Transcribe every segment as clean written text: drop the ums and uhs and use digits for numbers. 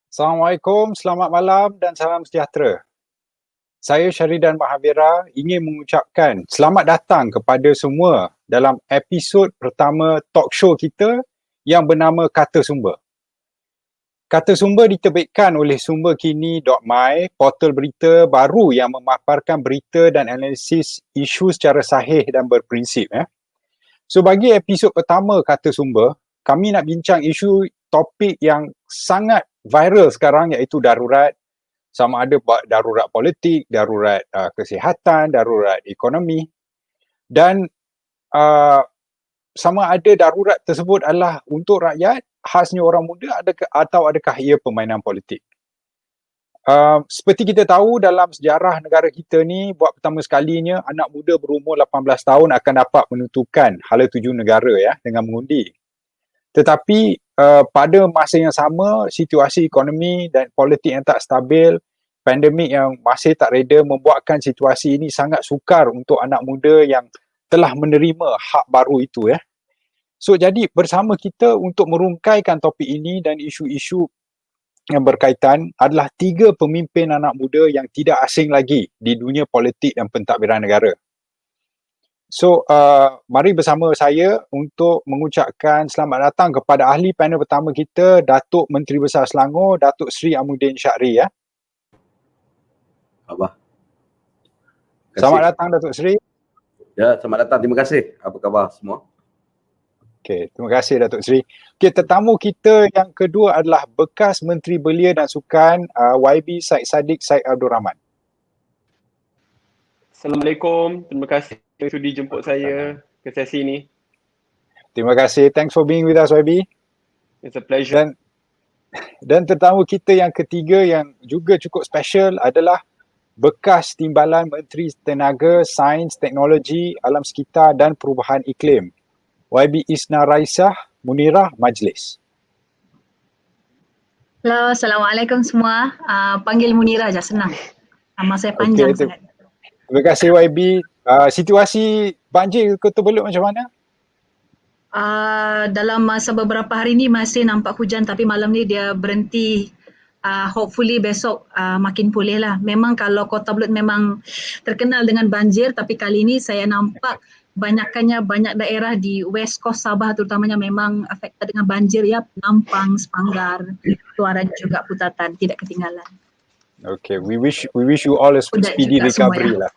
Assalamualaikum, selamat malam dan salam sejahtera. Saya Syaridan Mahavira ingin mengucapkan selamat datang kepada semua dalam episod pertama talk show kita yang bernama Kata Sumber. Kata Sumber diterbitkan oleh sumberkini.my, portal berita baru yang memaparkan berita dan analisis isu secara sahih dan berprinsip. So bagi episod pertama Kata Sumber, kami nak bincang isu topik yang sangat viral sekarang iaitu darurat, sama ada darurat politik, darurat kesihatan, darurat ekonomi, dan sama ada darurat tersebut adalah untuk rakyat, khasnya orang muda, atau adakah ia permainan politik. Seperti kita tahu dalam sejarah negara kita ni, buat pertama sekalinya anak muda berumur 18 tahun akan dapat menentukan hala tuju negara dengan mengundi. Tetapi pada masa yang sama, situasi ekonomi dan politik yang tak stabil, pandemik yang masih tak reda membuatkan situasi ini sangat sukar untuk anak muda yang telah menerima hak baru itu. So jadi bersama kita untuk merungkaikan topik ini dan isu-isu yang berkaitan adalah 3 pemimpin anak muda yang tidak asing lagi di dunia politik dan pentadbiran negara. So, mari bersama saya untuk mengucapkan selamat datang kepada ahli panel pertama kita, Datuk Menteri Besar Selangor, Datuk Seri Ammuddin Syahri. Abah. Selamat datang Datuk Seri. Ya, selamat datang. Terima kasih. Apa khabar semua? Okey, terima kasih Datuk Seri. Okey, tetamu kita yang kedua adalah bekas Menteri Belia dan Sukan YB Syed Saddiq Syed Abdul Rahman. Assalamualaikum. Terima kasih sudi jemput saya ke sesi ini. Terima kasih. Thanks for being with us YB. It's a pleasure. Dan tetamu kita yang ketiga yang juga cukup special adalah bekas Timbalan Menteri Tenaga, Sains, Teknologi, Alam Sekitar dan Perubahan Iklim, YB Isna Raisah Munirah Majlis. Hello, Assalamualaikum semua. Panggil Munirah je, senang. Nama saya panjang sangat. Terima kasih YB. Situasi banjir Kota Belud macam mana? Dalam masa beberapa hari ni masih nampak hujan tapi malam ni dia berhenti. Hopefully besok makin pulih lah. Memang kalau Kota Belud memang terkenal dengan banjir, tapi kali ni saya nampak banyak daerah di West Coast Sabah terutamanya memang affected dengan banjir ya. Nampang, Sepanggar, Tuaran juga Putatan tidak ketinggalan. Okay, we wish you all a speedy recovery lah.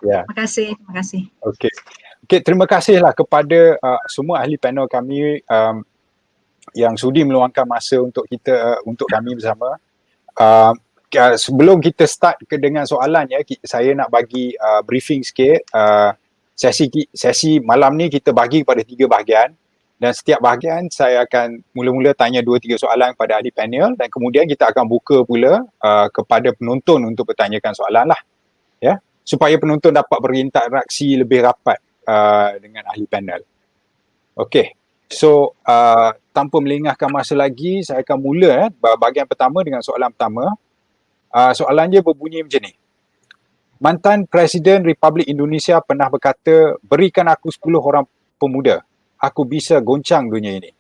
Ya. Terima kasih. Okay, terima kasihlah kepada semua ahli panel kami yang sudi meluangkan masa untuk kami bersama. Sebelum kita start dengan soalan saya nak bagi briefing sikit. Sesi malam ni kita bagi kepada 3 bahagian dan setiap bahagian saya akan mula-mula tanya 2-3 soalan kepada ahli panel dan kemudian kita akan buka pula kepada penonton untuk bertanyakan soalan lah, supaya penonton dapat berinteraksi lebih rapat dengan ahli panel. Okey, so tanpa melengahkan masa lagi, saya akan mula bahagian pertama dengan soalan pertama. Soalan dia berbunyi macam ni. Mantan Presiden Republik Indonesia pernah berkata, berikan aku 10 orang pemuda, aku bisa goncang dunia ini.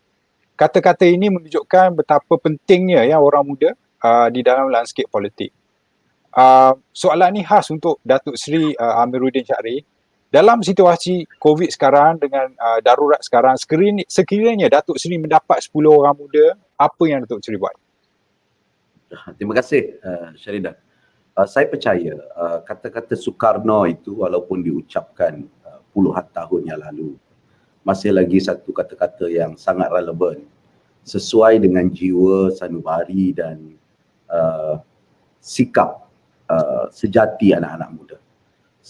Kata-kata ini menunjukkan betapa pentingnya orang muda di dalam landscape politik. Soalan ni khas untuk Datuk Seri Amiruddin Syahri. Dalam situasi COVID sekarang dengan darurat sekarang, sekiranya Datuk Seri mendapat 10 orang muda, apa yang Datuk Seri buat? Terima kasih Syaridan. Saya percaya kata-kata Soekarno itu walaupun diucapkan puluhan tahun yang lalu, masih lagi satu kata-kata yang sangat relevan sesuai dengan jiwa sanubari dan sikap sejati anak-anak muda.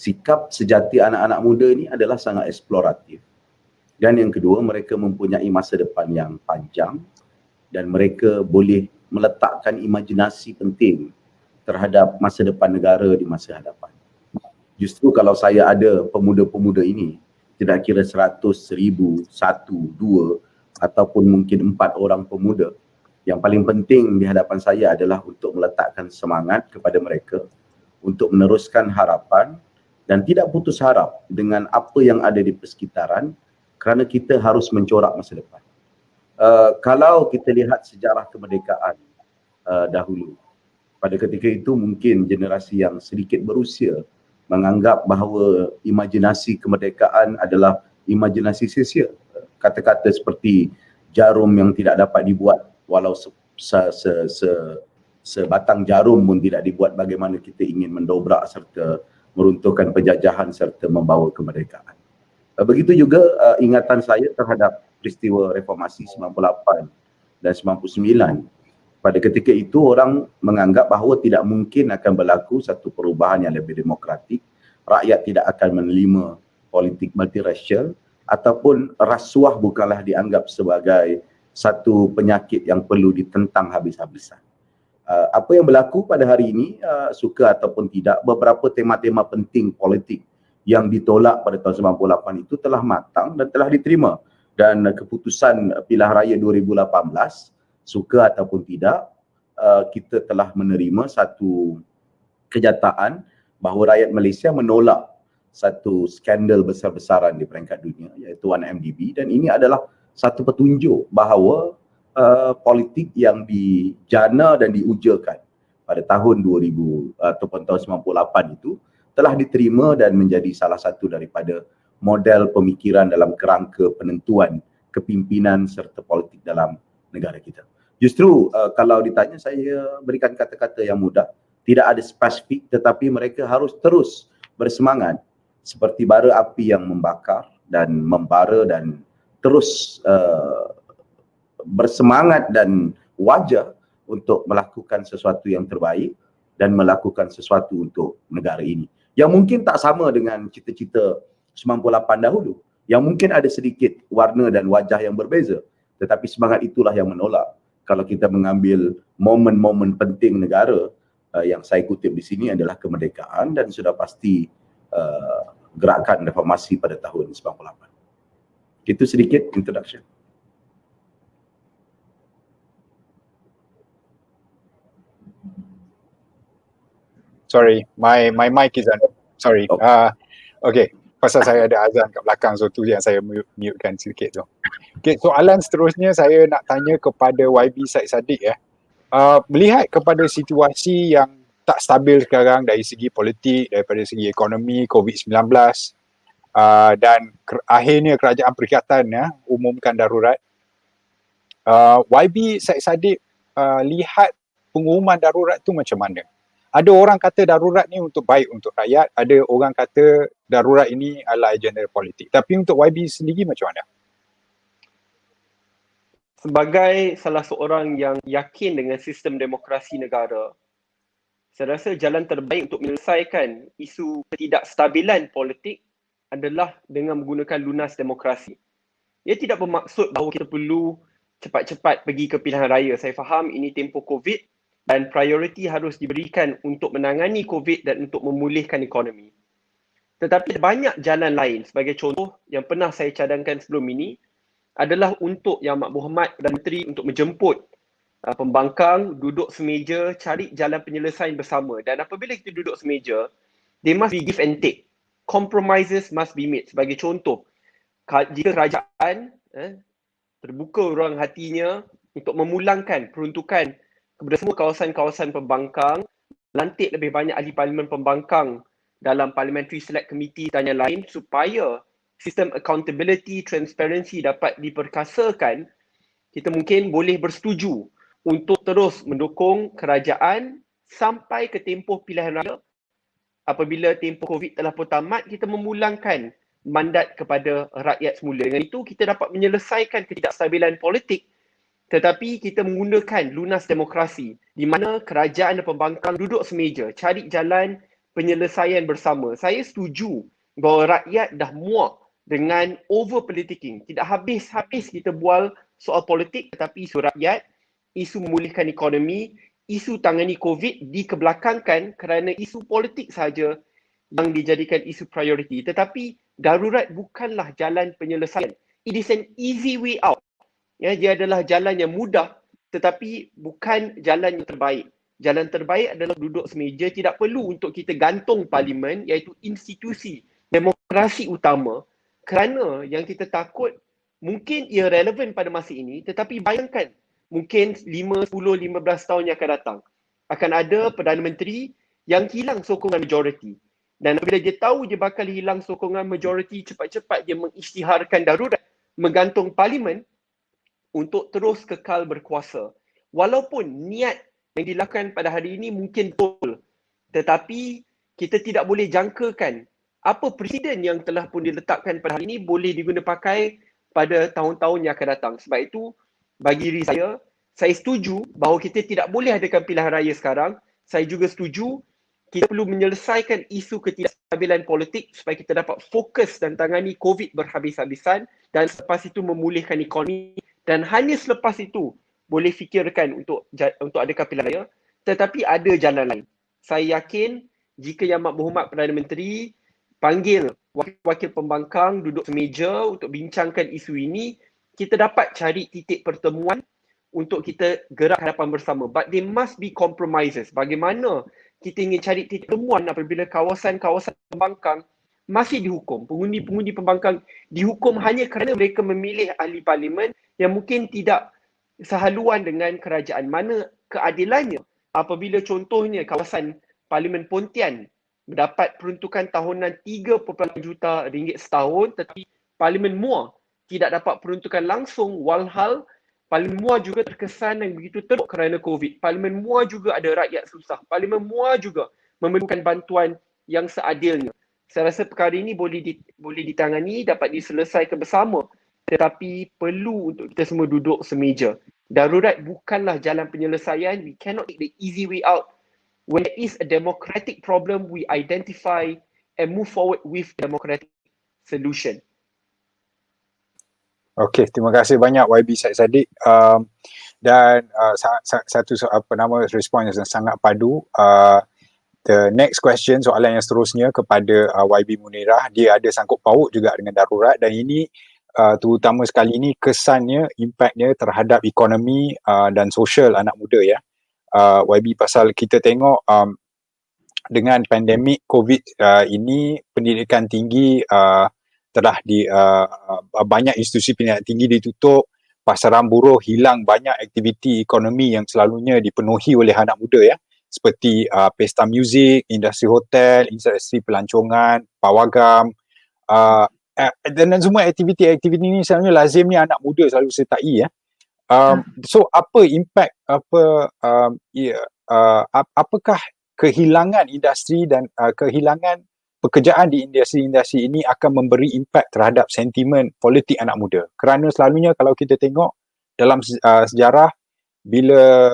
sikap sejati anak-anak muda ni adalah sangat eksploratif. Dan yang kedua, mereka mempunyai masa depan yang panjang dan mereka boleh meletakkan imajinasi penting terhadap masa depan negara di masa hadapan. Justru kalau saya ada pemuda-pemuda ini, tidak kira 100, 1000, 1, 2 ataupun mungkin 4 orang pemuda, yang paling penting di hadapan saya adalah untuk meletakkan semangat kepada mereka untuk meneruskan harapan dan tidak putus harap dengan apa yang ada di persekitaran, kerana kita harus mencorak masa depan. Kalau kita lihat sejarah kemerdekaan dahulu, pada ketika itu mungkin generasi yang sedikit berusia menganggap bahawa imajinasi kemerdekaan adalah imajinasi sia-sia. Kata-kata seperti jarum yang tidak dapat dibuat, walau sebatang jarum pun tidak dibuat, bagaimana kita ingin mendobrak serta meruntuhkan penjajahan serta membawa kemerdekaan. Begitu juga ingatan saya terhadap peristiwa reformasi 98 dan 99. Pada ketika itu orang menganggap bahawa tidak mungkin akan berlaku satu perubahan yang lebih demokratik, rakyat tidak akan menerima politik multiracial, ataupun rasuah bukanlah dianggap sebagai satu penyakit yang perlu ditentang habis-habisan. Apa yang berlaku pada hari ini, suka ataupun tidak, beberapa tema-tema penting politik yang ditolak pada tahun 98 itu telah matang dan telah diterima. Dan keputusan pilihan raya 2018, suka ataupun tidak, kita telah menerima satu kenyataan bahawa rakyat Malaysia menolak satu skandal besar-besaran di peringkat dunia, iaitu 1MDB, dan ini adalah satu petunjuk bahawa politik yang dijana dan diujakan pada tahun 2000 ataupun tahun 98 itu telah diterima dan menjadi salah satu daripada model pemikiran dalam kerangka penentuan kepimpinan serta politik dalam negara kita. Justru kalau ditanya, saya berikan kata-kata yang mudah, tidak ada spesifik, tetapi mereka harus terus bersemangat seperti bara api yang membakar dan membara dan terus bersemangat dan wajar untuk melakukan sesuatu yang terbaik dan melakukan sesuatu untuk negara ini. Yang mungkin tak sama dengan cita-cita 98 dahulu, yang mungkin ada sedikit warna dan wajah yang berbeza, tetapi semangat itulah yang menolak. Kalau kita mengambil momen-momen penting negara, yang saya kutip di sini adalah kemerdekaan dan sudah pasti gerakan reformasi pada tahun 98. Itu sedikit introduction. Sorry, my mic is on. Sorry. Okay, pasal saya ada azan kat belakang, so tu yang saya mute-kan sedikit tu. Okay, soalan seterusnya saya nak tanya kepada YB Syed Saddiq ya. Melihat kepada situasi yang tak stabil sekarang dari segi politik, daripada segi ekonomi, COVID-19, dan akhirnya Kerajaan Perikatan ya umumkan darurat. YB Syed Saddiq lihat pengumuman darurat tu macam mana? Ada orang kata darurat ni untuk baik untuk rakyat, ada orang kata darurat ini adalah agenda politik. Tapi untuk YB sendiri macam mana? Sebagai salah seorang yang yakin dengan sistem demokrasi negara, saya rasa jalan terbaik untuk menyelesaikan isu ketidakstabilan politik adalah dengan menggunakan lunas demokrasi. Ia tidak bermaksud bahawa kita perlu cepat-cepat pergi ke pilihan raya. Saya faham ini tempoh COVID dan prioriti harus diberikan untuk menangani COVID dan untuk memulihkan ekonomi. Tetapi banyak jalan lain. Sebagai contoh yang pernah saya cadangkan sebelum ini adalah untuk Yang Amat Berhormat Perdana Menteri untuk menjemput pembangkang, duduk semeja, cari jalan penyelesaian bersama. Dan apabila kita duduk semeja, they must be give and take. Compromises must be made. Sebagai contoh, jika kerajaan terbuka ruang hatinya untuk memulangkan peruntukan kepada semua kawasan-kawasan pembangkang, lantik lebih banyak ahli parlimen pembangkang dalam Parliamentary Select Committee dan yang lain, supaya sistem accountability, transparency dapat diperkasakan, kita mungkin boleh bersetuju untuk terus mendukung kerajaan sampai ke tempoh pilihan raya. Apabila tempoh COVID telah pun tamat, kita memulangkan mandat kepada rakyat semula. Dengan itu, kita dapat menyelesaikan ketidakstabilan politik, tetapi kita menggunakan lunas demokrasi di mana kerajaan dan pembangkang duduk semeja, cari jalan penyelesaian bersama. Saya setuju bahawa rakyat dah muak dengan over politicking. Tidak habis-habis kita bual soal politik, tetapi isu rakyat, isu memulihkan ekonomi, isu tangani COVID dikebelakangkan kerana isu politik sahaja yang dijadikan isu prioriti. Tetapi darurat bukanlah jalan penyelesaian. It is an easy way out. Ya, dia adalah jalan yang mudah tetapi bukan jalan yang terbaik. Jalan terbaik adalah duduk semeja, tidak perlu untuk kita gantung parlimen iaitu institusi demokrasi utama, kerana yang kita takut mungkin ia relevan pada masa ini, tetapi bayangkan mungkin 5, 10, 15 tahun yang akan datang akan ada Perdana Menteri yang hilang sokongan majoriti. Dan bila dia tahu dia bakal hilang sokongan majoriti, cepat-cepat dia mengisytiharkan darurat, menggantung parlimen untuk terus kekal berkuasa. Walaupun niat yang dilakukan pada hari ini mungkin betul, tetapi kita tidak boleh jangkakan apa presiden yang telah pun diletakkan pada hari ini boleh diguna pakai pada tahun-tahun yang akan datang. Sebab itu, bagi diri saya setuju bahawa kita tidak boleh adakan pilihan raya sekarang. Saya juga setuju kita perlu menyelesaikan isu ketidakstabilan politik supaya kita dapat fokus dan tangani COVID berhabis-habisan dan selepas itu memulihkan ekonomi, dan hanya selepas itu boleh fikirkan untuk adakan pilihan raya. Tetapi ada jalan lain. Saya yakin jika Yang Amat Berhormat Perdana Menteri panggil wakil-wakil pembangkang duduk semeja untuk bincangkan isu ini, kita dapat cari titik pertemuan untuk kita gerak hadapan bersama. But there must be compromises. Bagaimana kita ingin cari titik pertemuan apabila kawasan-kawasan pembangkang masih dihukum. Pengundi-pengundi pembangkang dihukum hanya kerana mereka memilih ahli parlimen yang mungkin tidak sehaluan dengan kerajaan. Mana keadilannya apabila contohnya kawasan Parlimen Pontian mendapat peruntukan tahunan 3.8 juta ringgit setahun, tetapi Parlimen Muar tidak dapat peruntukan langsung, walhal Parlimen Muar juga terkesan yang begitu teruk kerana COVID. Parlimen Muar juga ada rakyat susah. Parlimen Muar juga memerlukan bantuan yang seadilnya. Saya rasa perkara ini boleh ditangani, dapat diselesaikan bersama. Tetapi perlu untuk kita semua duduk semeja. Darurat bukanlah jalan penyelesaian. We cannot take the easy way out. When there is a democratic problem, we identify and move forward with democratic solution. Okey, terima kasih banyak YB Syed Saddiq. Dan satu respon yang sangat padu. The next question, soalan yang seterusnya kepada YB Munirah, dia ada sangkut paut juga dengan darurat, dan ini terutama sekali ini kesannya, impaknya terhadap ekonomi dan sosial anak muda ya. YB, pasal kita tengok dengan pandemik COVID ini, pendidikan tinggi telah banyak institusi pendidikan tinggi ditutup, pasaran buruh hilang, banyak aktiviti ekonomi yang selalunya dipenuhi oleh anak muda ya, seperti pesta muzik, industri hotel, industri pelancongan, pawagam, dan semua aktiviti-aktiviti ini selalunya lazimnya anak muda selalu sertai ya. So apa impact, apakah kehilangan industri dan kehilangan pekerjaan di industri-industri ini akan memberi impak terhadap sentimen politik anak muda? Kerana selalunya kalau kita tengok dalam sejarah, bila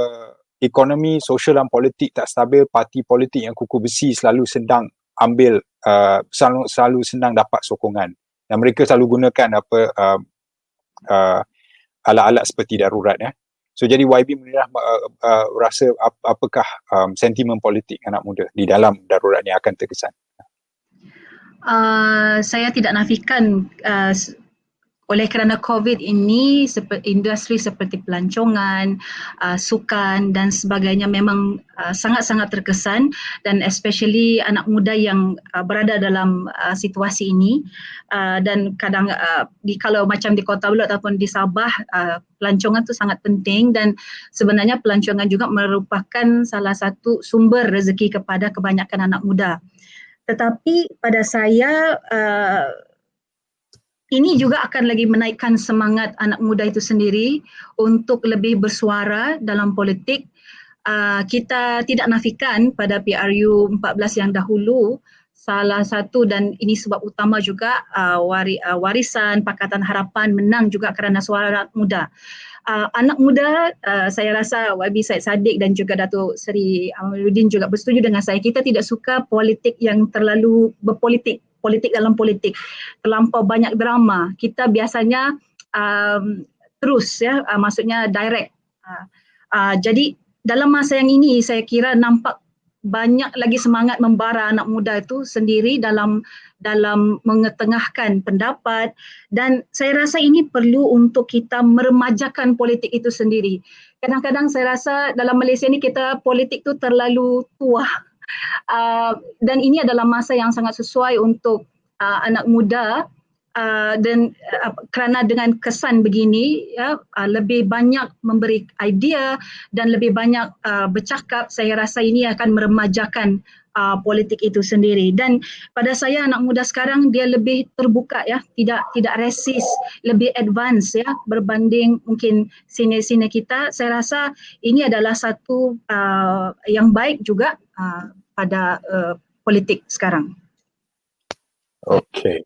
ekonomi, sosial dan politik tak stabil, parti politik yang kukuh besi selalu sedang ambil, selalu senang dapat sokongan. Dan mereka selalu gunakan alat-alat seperti darurat ya. So jadi YB Munirah rasa apakah sentimen politik anak muda di dalam darurat ni akan terkesan? Saya tidak nafikan oleh kerana COVID ini industri seperti pelancongan, sukan dan sebagainya memang sangat-sangat terkesan, dan especially anak muda yang berada dalam situasi ini, dan kadang kalau macam di Kota Belud ataupun di Sabah, pelancongan tu sangat penting, dan sebenarnya pelancongan juga merupakan salah satu sumber rezeki kepada kebanyakan anak muda. Tetapi pada saya ini juga akan lagi menaikkan semangat anak muda itu sendiri untuk lebih bersuara dalam politik. Kita tidak nafikan pada PRU 14 yang dahulu, salah satu dan ini sebab utama juga warisan Pakatan Harapan menang juga kerana suara anak muda. Anak muda, saya rasa YB Syed Saddiq dan juga Datuk Seri Amiruddin juga bersetuju dengan saya. Kita tidak suka politik yang terlalu berpolitik, politik dalam politik, terlampau banyak drama. Kita biasanya terus ya, maksudnya direct. Jadi dalam masa yang ini saya kira nampak banyak lagi semangat membara anak muda itu sendiri dalam mengetengahkan pendapat, dan saya rasa ini perlu untuk kita meremajakan politik itu sendiri. Kadang-kadang saya rasa dalam Malaysia ni kita politik tu terlalu tua, dan ini adalah masa yang sangat sesuai untuk anak muda. Dan kerana dengan kesan begini ya, lebih banyak memberi idea dan lebih banyak bercakap, saya rasa ini akan meremajakan politik itu sendiri. Dan pada saya anak muda sekarang dia lebih terbuka ya, tidak resis, lebih advance ya berbanding mungkin senior-senior kita. Saya rasa ini adalah satu yang baik juga pada politik sekarang. Okay.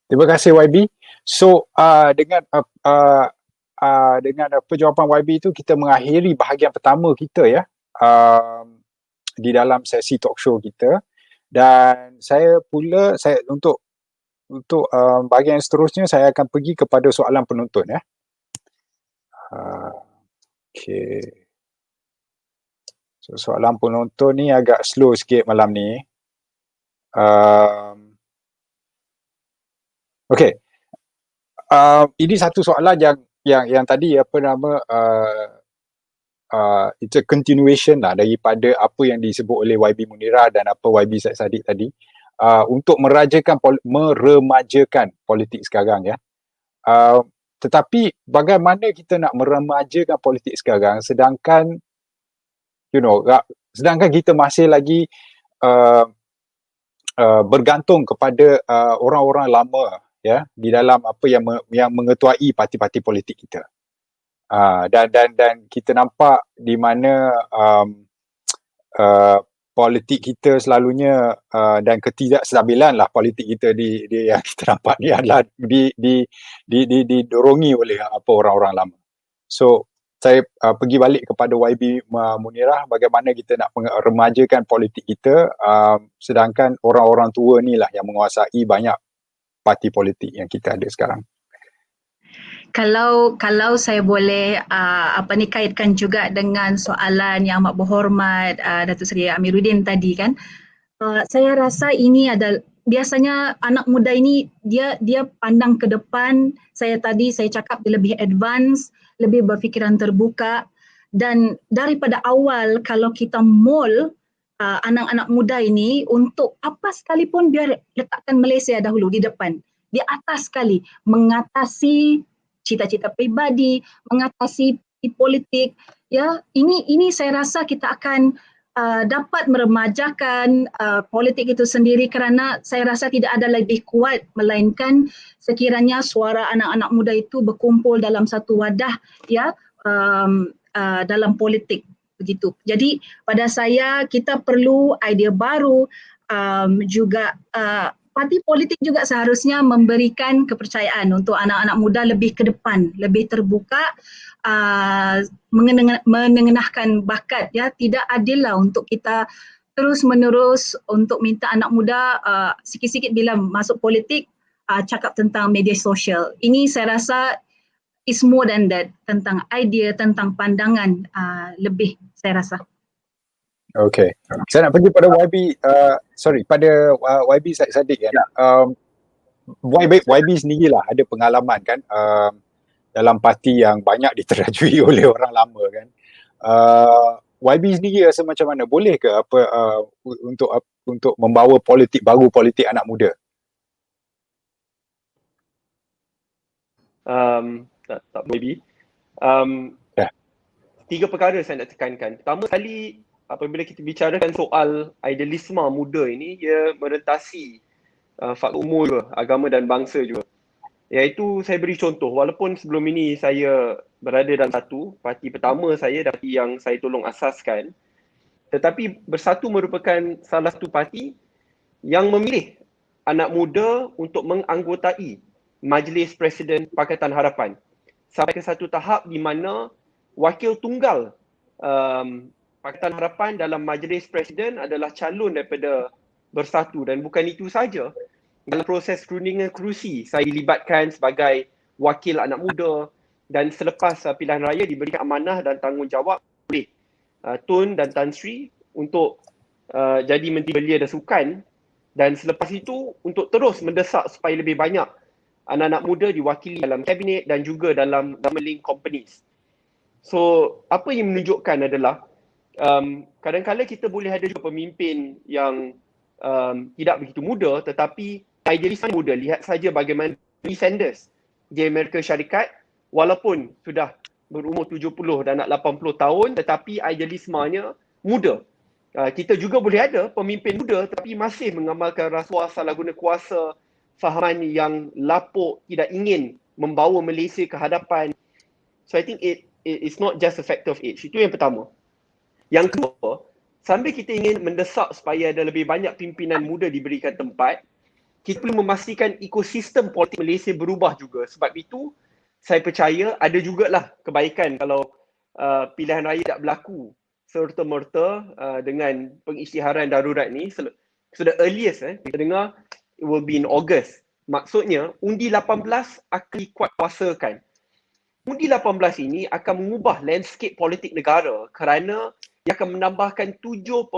Terima kasih YB. So dengan jawapan YB itu kita mengakhiri bahagian pertama kita ya, di dalam sesi talk show kita, dan saya untuk bahagian seterusnya saya akan pergi kepada soalan penonton ya. Okay. So soalan penonton ni agak slow sikit malam ni. Okay. Ini satu soalan yang tadi it's a continuation lah daripada apa yang disebut oleh YB Munirah dan apa YB Syed Saddiq tadi, untuk meremajakan politik sekarang ya. Tetapi bagaimana kita nak meremajakan politik sekarang sedangkan kita masih lagi bergantung kepada orang-orang lama ya di dalam apa yang mengetuai parti-parti politik kita. Dan kita nampak di mana politik kita selalunya dan ketidakstabilan lah politik kita yang kita nampak ni adalah didorongi oleh orang-orang lama. So saya pergi balik kepada YB Munirah, bagaimana kita nak remajakan politik kita sedangkan orang-orang tua ni lah yang menguasai banyak parti politik yang kita ada sekarang. Kalau saya boleh kaitkan juga dengan soalan yang amat berhormat Datuk Seri Amiruddin tadi kan, saya rasa ini adalah biasanya anak muda ini dia pandang ke depan. Saya cakap dia lebih advance, lebih berfikiran terbuka, dan daripada awal kalau kita mold anak-anak muda ini untuk apa sekalipun biar letakkan Malaysia dahulu di depan, di atas sekali, mengatasi cita-cita pribadi, mengatasi politik ya. Ini saya rasa kita akan dapat meremajakan politik itu sendiri, kerana saya rasa tidak ada lebih kuat melainkan sekiranya suara anak-anak muda itu berkumpul dalam satu wadah ya, dalam politik begitu. Jadi pada saya kita perlu idea baru, juga parti politik juga seharusnya memberikan kepercayaan untuk anak-anak muda lebih ke depan, lebih terbuka, mengenahkan bakat ya. Tidak adil lah untuk kita terus menerus untuk minta anak muda sikit-sikit bila masuk politik cakap tentang media sosial. Ini saya rasa is more than that, tentang idea, tentang pandangan lebih saya rasa. Okay. Saya nak pergi pada pada YB Syed Saddiq kan. YB sendirilah ada pengalaman kan dalam parti yang banyak diterajui oleh orang lama kan. YB sendiri rasa macam mana? Boleh ke untuk membawa politik baru, politik anak muda? Tak YB. Tiga perkara saya nak tekankan. Pertama kali, apabila kita bicarakan soal idealisme muda ini, ia merentasi faktor umur juga, agama dan bangsa juga. Iaitu saya beri contoh, walaupun sebelum ini saya berada dalam satu parti pertama saya, parti yang saya tolong asaskan, tetapi Bersatu merupakan salah satu parti yang memilih anak muda untuk menganggotai Majlis Presiden Pakatan Harapan sampai ke satu tahap di mana wakil tunggal Pakatan Harapan dalam Majlis Presiden adalah calon daripada Bersatu, dan bukan itu saja, dalam proses perundingan kerusi saya dilibatkan sebagai wakil anak muda, dan selepas pilihan raya diberikan amanah dan tanggungjawab oleh Tun dan Tan Sri untuk jadi Menteri Belia dan Sukan, dan selepas itu untuk terus mendesak supaya lebih banyak anak-anak muda diwakili dalam kabinet dan juga dalam government companies. So apa yang menunjukkan adalah kadang-kadang kita boleh ada juga pemimpin yang tidak begitu muda tetapi idealisme muda. Lihat saja bagaimana Bernie Sanders di Amerika Syarikat, walaupun sudah berumur 70 dan nak 80 tahun tetapi idealismenya muda. Kita juga boleh ada pemimpin muda tapi masih mengamalkan rasuah, salah guna kuasa, fahaman yang lapuk, tidak ingin membawa Malaysia ke hadapan. So I think it's not just a factor of age. Itu yang pertama. Yang kedua, sambil kita ingin mendesak supaya ada lebih banyak pimpinan muda diberikan tempat, kita perlu memastikan ekosistem politik Malaysia berubah juga. Sebab itu, saya percaya ada jugalah kebaikan kalau pilihan raya tidak berlaku serta-merta dengan pengisytiharan darurat ni. So the earliest kita dengar it will be in August. Maksudnya, undi 18 akan dikuatkuasakan. Undi 18 ini akan mengubah landscape politik negara kerana ia akan menambahkan 7.8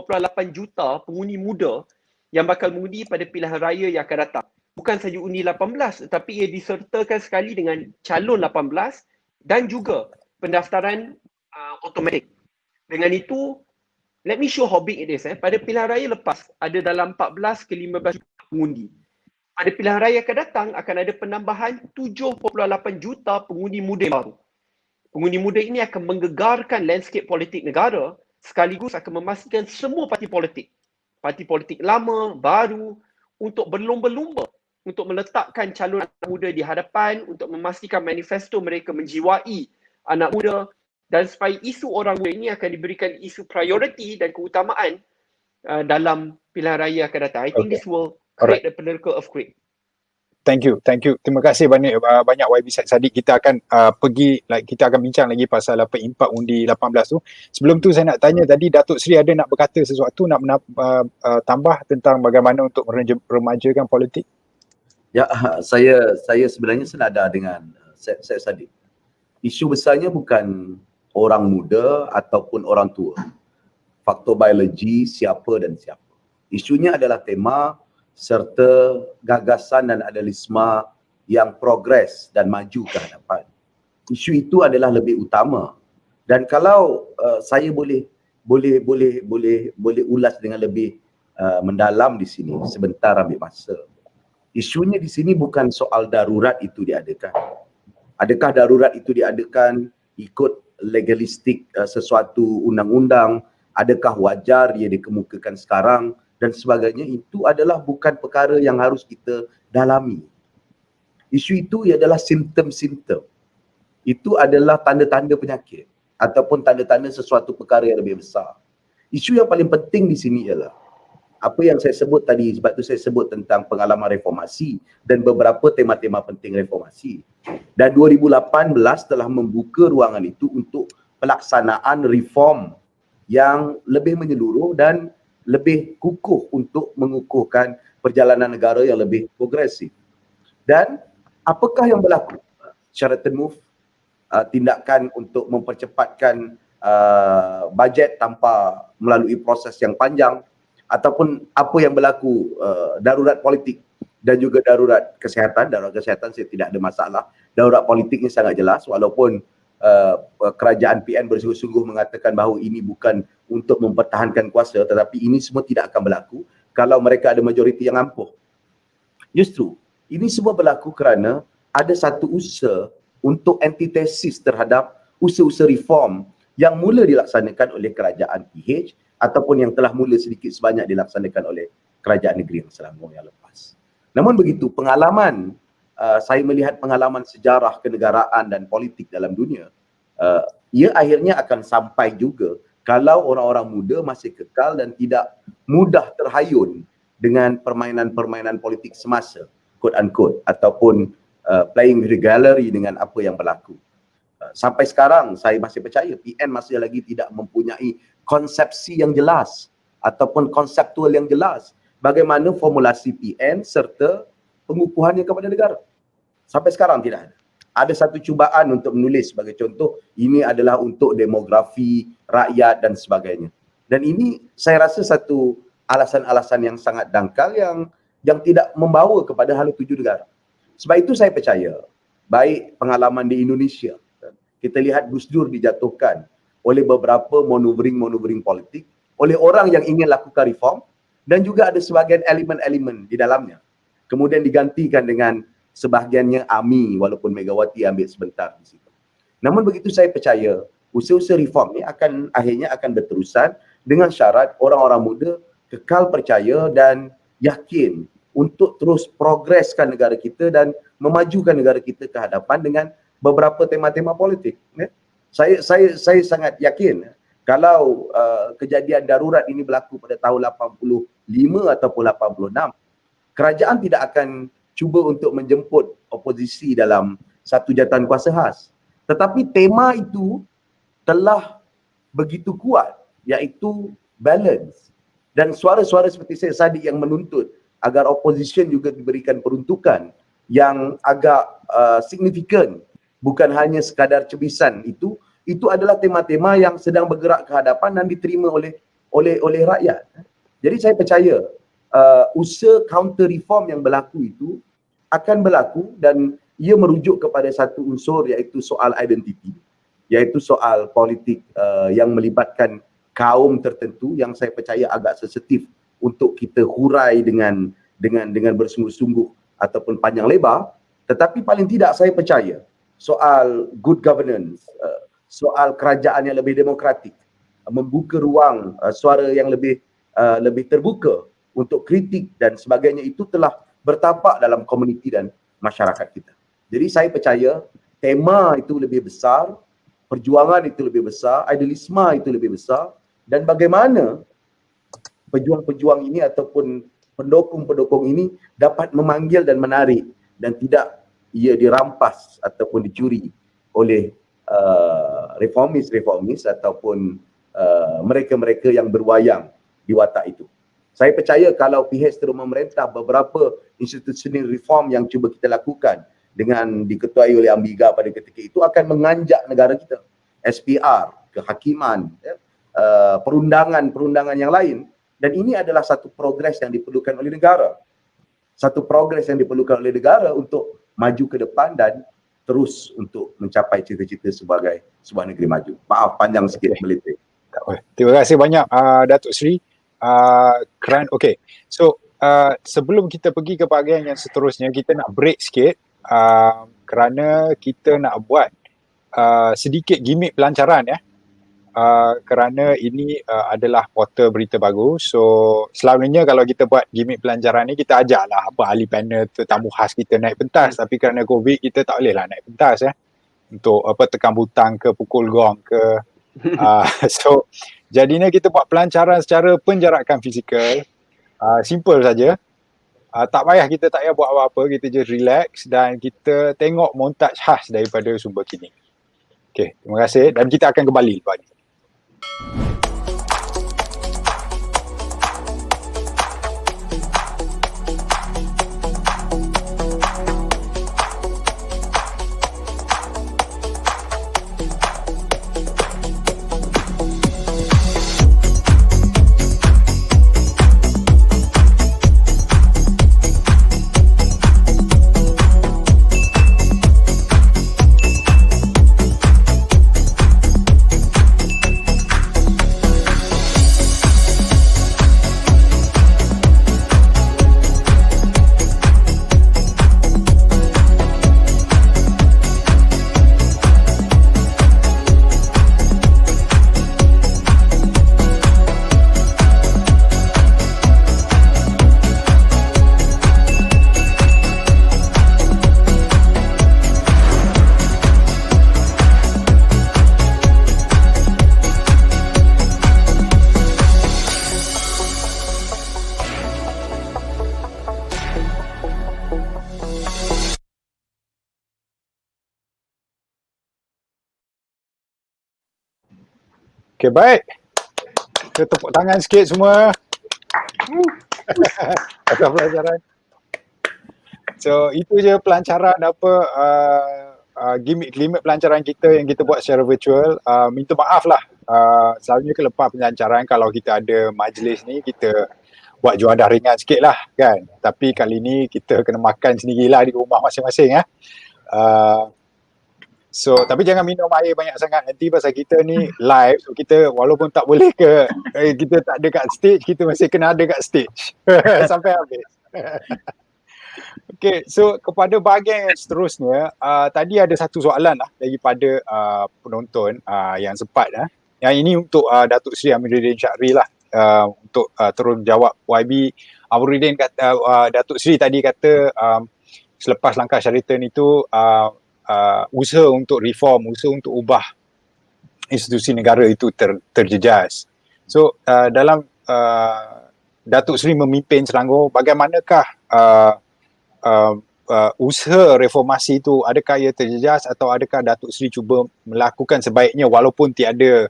juta pengundi muda yang bakal mengundi pada pilihan raya yang akan datang. Bukan saja undi 18 tetapi ia disertakan sekali dengan calon 18 dan juga pendaftaran automatik. Dengan itu, let me show how big it is. Pada pilihan raya lepas ada dalam 14 ke 15 juta pengundi. Pada pilihan raya akan datang akan ada penambahan 7.8 juta pengundi muda yang baru. Pengundi muda ini akan menggegarkan landscape politik negara sekaligus akan memastikan semua parti politik lama, baru untuk berlomba-lomba untuk meletakkan calon anak muda di hadapan untuk memastikan manifesto mereka menjiwai anak muda dan supaya isu orang muda ini akan diberikan isu priority dan keutamaan dalam pilihan raya akan datang. I think this will create a political earthquake. Thank you. Terima kasih banyak YB Saddiq. Kita akan kita akan bincang lagi pasal impak undi 18 tu. Sebelum tu saya nak tanya tadi Datuk Seri ada nak berkata sesuatu, nak tambah tentang bagaimana untuk meremajakan politik? Ya, saya sebenarnya senada dengan Syed Saddiq. Isu besarnya bukan orang muda ataupun orang tua. Faktor biologi siapa dan siapa. Isunya adalah tema serta gagasan dan idealisme yang progres dan maju ke hadapan. Isu itu adalah lebih utama. Dan kalau saya boleh ulas dengan lebih mendalam di sini, sebentar ambil masa. Isunya di sini bukan soal darurat itu diadakan. Adakah darurat itu diadakan ikut legalistik sesuatu undang-undang? Adakah wajar ia dikemukakan sekarang? Dan sebagainya, itu adalah bukan perkara yang harus kita dalami. Isu itu adalah simptom-simptom. Itu adalah tanda-tanda penyakit ataupun tanda-tanda sesuatu perkara yang lebih besar. Isu yang paling penting di sini ialah apa yang saya sebut tadi, sebab tu saya sebut tentang pengalaman reformasi dan beberapa tema-tema penting reformasi. Dan 2018 telah membuka ruangan itu untuk pelaksanaan reform yang lebih menyeluruh dan lebih kukuh untuk mengukuhkan perjalanan negara yang lebih progresif. Dan apakah yang berlaku? Sheraton Move, tindakan untuk mempercepatkan bajet tanpa melalui proses yang panjang, ataupun apa yang berlaku darurat politik dan juga darurat kesihatan. Darurat kesihatan saya tidak ada masalah. Darurat politik ini sangat jelas walaupun kerajaan PN bersungguh-sungguh mengatakan bahawa ini bukan untuk mempertahankan kuasa, tetapi ini semua tidak akan berlaku kalau mereka ada majoriti yang ampuh. Justru ini semua berlaku kerana ada satu usaha untuk antitesis terhadap usaha-usaha reform yang mula dilaksanakan oleh kerajaan PH ataupun yang telah mula sedikit sebanyak dilaksanakan oleh kerajaan negeri yang Selangor yang lepas. Namun begitu, pengalaman saya melihat pengalaman sejarah kenegaraan dan politik dalam dunia, ia akhirnya akan sampai juga kalau orang-orang muda masih kekal dan tidak mudah terhayun dengan permainan-permainan politik semasa, quote unquote, ataupun playing with the gallery dengan apa yang berlaku. Sampai sekarang saya masih percaya PN masih lagi tidak mempunyai konsepsi yang jelas ataupun konseptual yang jelas bagaimana formulasi PN serta pengukuhannya kepada negara. Sampai sekarang tidak ada. Ada satu cubaan untuk menulis sebagai contoh, ini adalah untuk demografi, rakyat dan sebagainya. Dan ini saya rasa satu alasan-alasan yang sangat dangkal yang tidak membawa kepada hala tuju negara. Sebab itu saya percaya, baik pengalaman di Indonesia, kita lihat Gus Dur dijatuhkan oleh beberapa maneuvering politik, oleh orang yang ingin lakukan reform, dan juga ada sebahagian elemen-elemen di dalamnya. Kemudian digantikan dengan sebahagiannya AMI, walaupun Megawati ambil sebentar di situ. Namun begitu saya percaya, usaha-usaha reform ni akhirnya akan berterusan dengan syarat orang-orang muda kekal percaya dan yakin untuk terus progreskan negara kita dan memajukan negara kita ke hadapan dengan beberapa tema-tema politik. Saya sangat yakin kalau kejadian darurat ini berlaku pada tahun 85 ataupun 86, kerajaan tidak akan cuba untuk menjemput oposisi dalam satu jawatan kuasa khas. Tetapi tema itu telah begitu kuat, iaitu balance. Dan suara-suara seperti saya Sadiq yang menuntut agar opposition juga diberikan peruntukan yang agak signifikan, bukan hanya sekadar cebisan, itu adalah tema-tema yang sedang bergerak ke hadapan dan diterima oleh rakyat. Jadi saya percaya usaha counter reform yang berlaku itu akan berlaku dan ia merujuk kepada satu unsur, iaitu soal identiti, iaitu soal politik yang melibatkan kaum tertentu yang saya percaya agak sensitif untuk kita hurai dengan bersungguh-sungguh ataupun panjang lebar. Tetapi paling tidak saya percaya soal good governance, soal kerajaan yang lebih demokratik, membuka ruang suara yang lebih terbuka untuk kritik dan sebagainya, itu telah bertapak dalam komuniti dan masyarakat kita. Jadi saya percaya tema itu lebih besar, perjuangan itu lebih besar, idealisme itu lebih besar, dan bagaimana pejuang-pejuang ini ataupun pendukung-pendukung ini dapat memanggil dan menarik dan tidak ia dirampas ataupun dicuri oleh reformis ataupun mereka-mereka yang berwayang di watak itu. Saya percaya kalau PH terus memerintah, beberapa institutional reform yang cuba kita lakukan dengan diketuai oleh Amiga pada ketika itu akan menganjak negara kita. SPR, kehakiman, perundangan yang lain. Dan ini adalah satu progres yang diperlukan oleh negara. Satu progres yang diperlukan oleh negara untuk maju ke depan dan terus untuk mencapai cita-cita sebagai sebuah negeri maju. Maaf panjang sikit melitik. Terima kasih banyak Datuk Seri. Okay, so sebelum kita pergi ke bahagian yang seterusnya, kita nak break sikit kerana kita nak buat sedikit gimmick pelancaran ya. Kerana ini adalah portal berita bagus. So selalunya kalau kita buat gimmick pelancaran ni, kita ajaklah apa ahli panel, tetamu khas kita naik pentas. Tapi kerana COVID, kita tak boleh lah naik pentas ya, untuk apa tekan butang ke pukul gong ke. So jadinya kita buat pelancaran secara penjarakan fizikal. Simple saja. Tak payah, kita tak payah buat apa-apa, kita just relax dan kita tengok montaj khas daripada sumber kini. Okay, terima kasih dan kita akan kembali lepas ni. Okay, baik. Kita tepuk tangan sikit semua. Atas pelajaran. So, itu je pelancaran apa gimmick pelancaran kita yang kita buat secara virtual. Minta maaf lah. Selalunya lepas pelancaran kalau kita ada majlis ni, kita buat juadah ringan sikit lah kan. Tapi kali ni kita kena makan sendirilah di rumah masing-masing ya. So tapi jangan minum air banyak sangat nanti pasal kita ni live, so kita walaupun tak boleh kita tak ada kat stage, kita masih kena ada kat stage sampai habis. Okay, so kepada bahagian yang seterusnya, tadi ada satu soalan lah daripada penonton yang sempat yang ini untuk Datuk Seri Amiruddin Syahri lah, untuk terus jawab. YB Amiruddin kata, Datuk Seri tadi kata selepas langkah Sheraton itu usaha untuk reform, usaha untuk ubah institusi negara itu terjejas. So dalam Datuk Seri memimpin Selangor, bagaimanakah usaha reformasi itu, adakah ia terjejas atau adakah Datuk Seri cuba melakukan sebaiknya walaupun tiada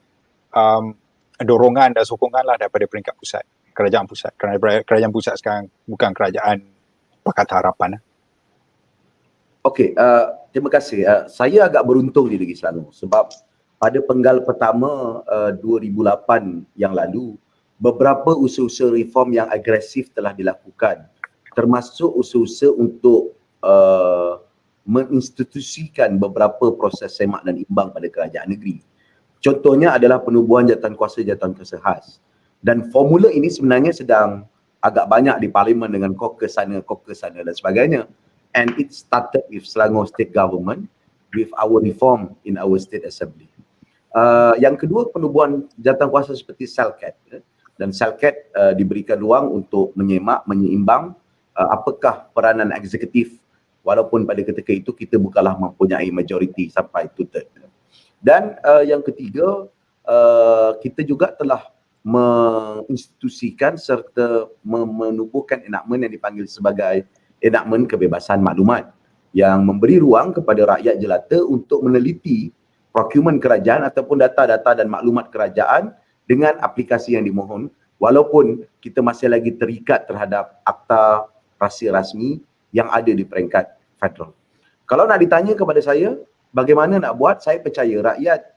dorongan dan sokongan lah daripada peringkat pusat, kerajaan pusat, kerana kerajaan pusat sekarang bukan kerajaan Pakatan Harapan. Okey, terima kasih. Saya agak beruntung di Negeri Selangor sebab pada penggal pertama 2008 yang lalu, beberapa usaha-usaha reform yang agresif telah dilakukan, termasuk usaha-usaha untuk menginstitusikan beberapa proses semak dan imbang pada kerajaan negeri. Contohnya adalah penubuhan jawatan kuasa khas. Dan formula ini sebenarnya sedang agak banyak di parlimen dengan caucus sana dan sebagainya. And it started with Selangor State Government with our reform in our State Assembly. Yang kedua, penubuhan jawatan kuasa seperti Selcat. Dan Selcat diberikan ruang untuk menyemak, menyeimbang apakah peranan eksekutif walaupun pada ketika itu kita bukanlah mempunyai majoriti sampai 2/3. Dan yang ketiga, kita juga telah menginstitusikan serta menubuhkan enakmen yang dipanggil sebagai enakmen kebebasan maklumat yang memberi ruang kepada rakyat jelata untuk meneliti procurement kerajaan ataupun data-data dan maklumat kerajaan dengan aplikasi yang dimohon walaupun kita masih lagi terikat terhadap akta rahsia rasmi yang ada di peringkat federal. Kalau nak ditanya kepada saya, bagaimana nak buat, saya percaya rakyat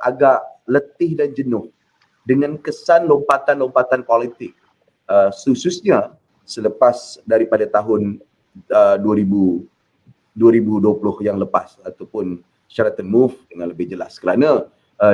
agak letih dan jenuh dengan kesan lompatan-lompatan politik, khususnya selepas daripada tahun 2020 yang lepas ataupun Sheraton Move dengan lebih jelas kerana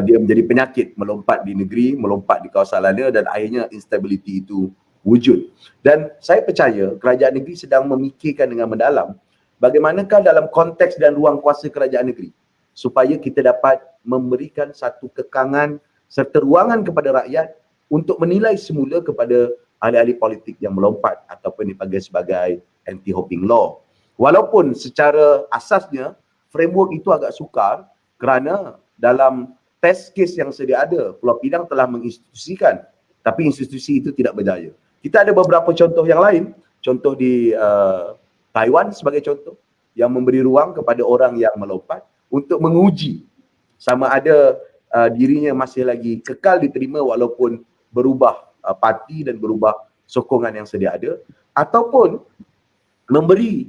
dia menjadi penyakit melompat di negeri, melompat di kawasan lain dan akhirnya instability itu wujud. Dan saya percaya kerajaan negeri sedang memikirkan dengan mendalam bagaimanakah dalam konteks dan ruang kuasa kerajaan negeri supaya kita dapat memberikan satu kekangan serta ruangan kepada rakyat untuk menilai semula kepada ahli-ahli politik yang melompat ataupun dipanggil sebagai anti-hopping law. Walaupun secara asasnya framework itu agak sukar kerana dalam test case yang sedia ada, Pulau Pinang telah menginstitusikan tapi institusi itu tidak berjaya. Kita ada beberapa contoh yang lain, contoh di Taiwan sebagai contoh yang memberi ruang kepada orang yang melompat untuk menguji sama ada dirinya masih lagi kekal diterima walaupun berubah parti dan berubah sokongan yang sedia ada ataupun memberi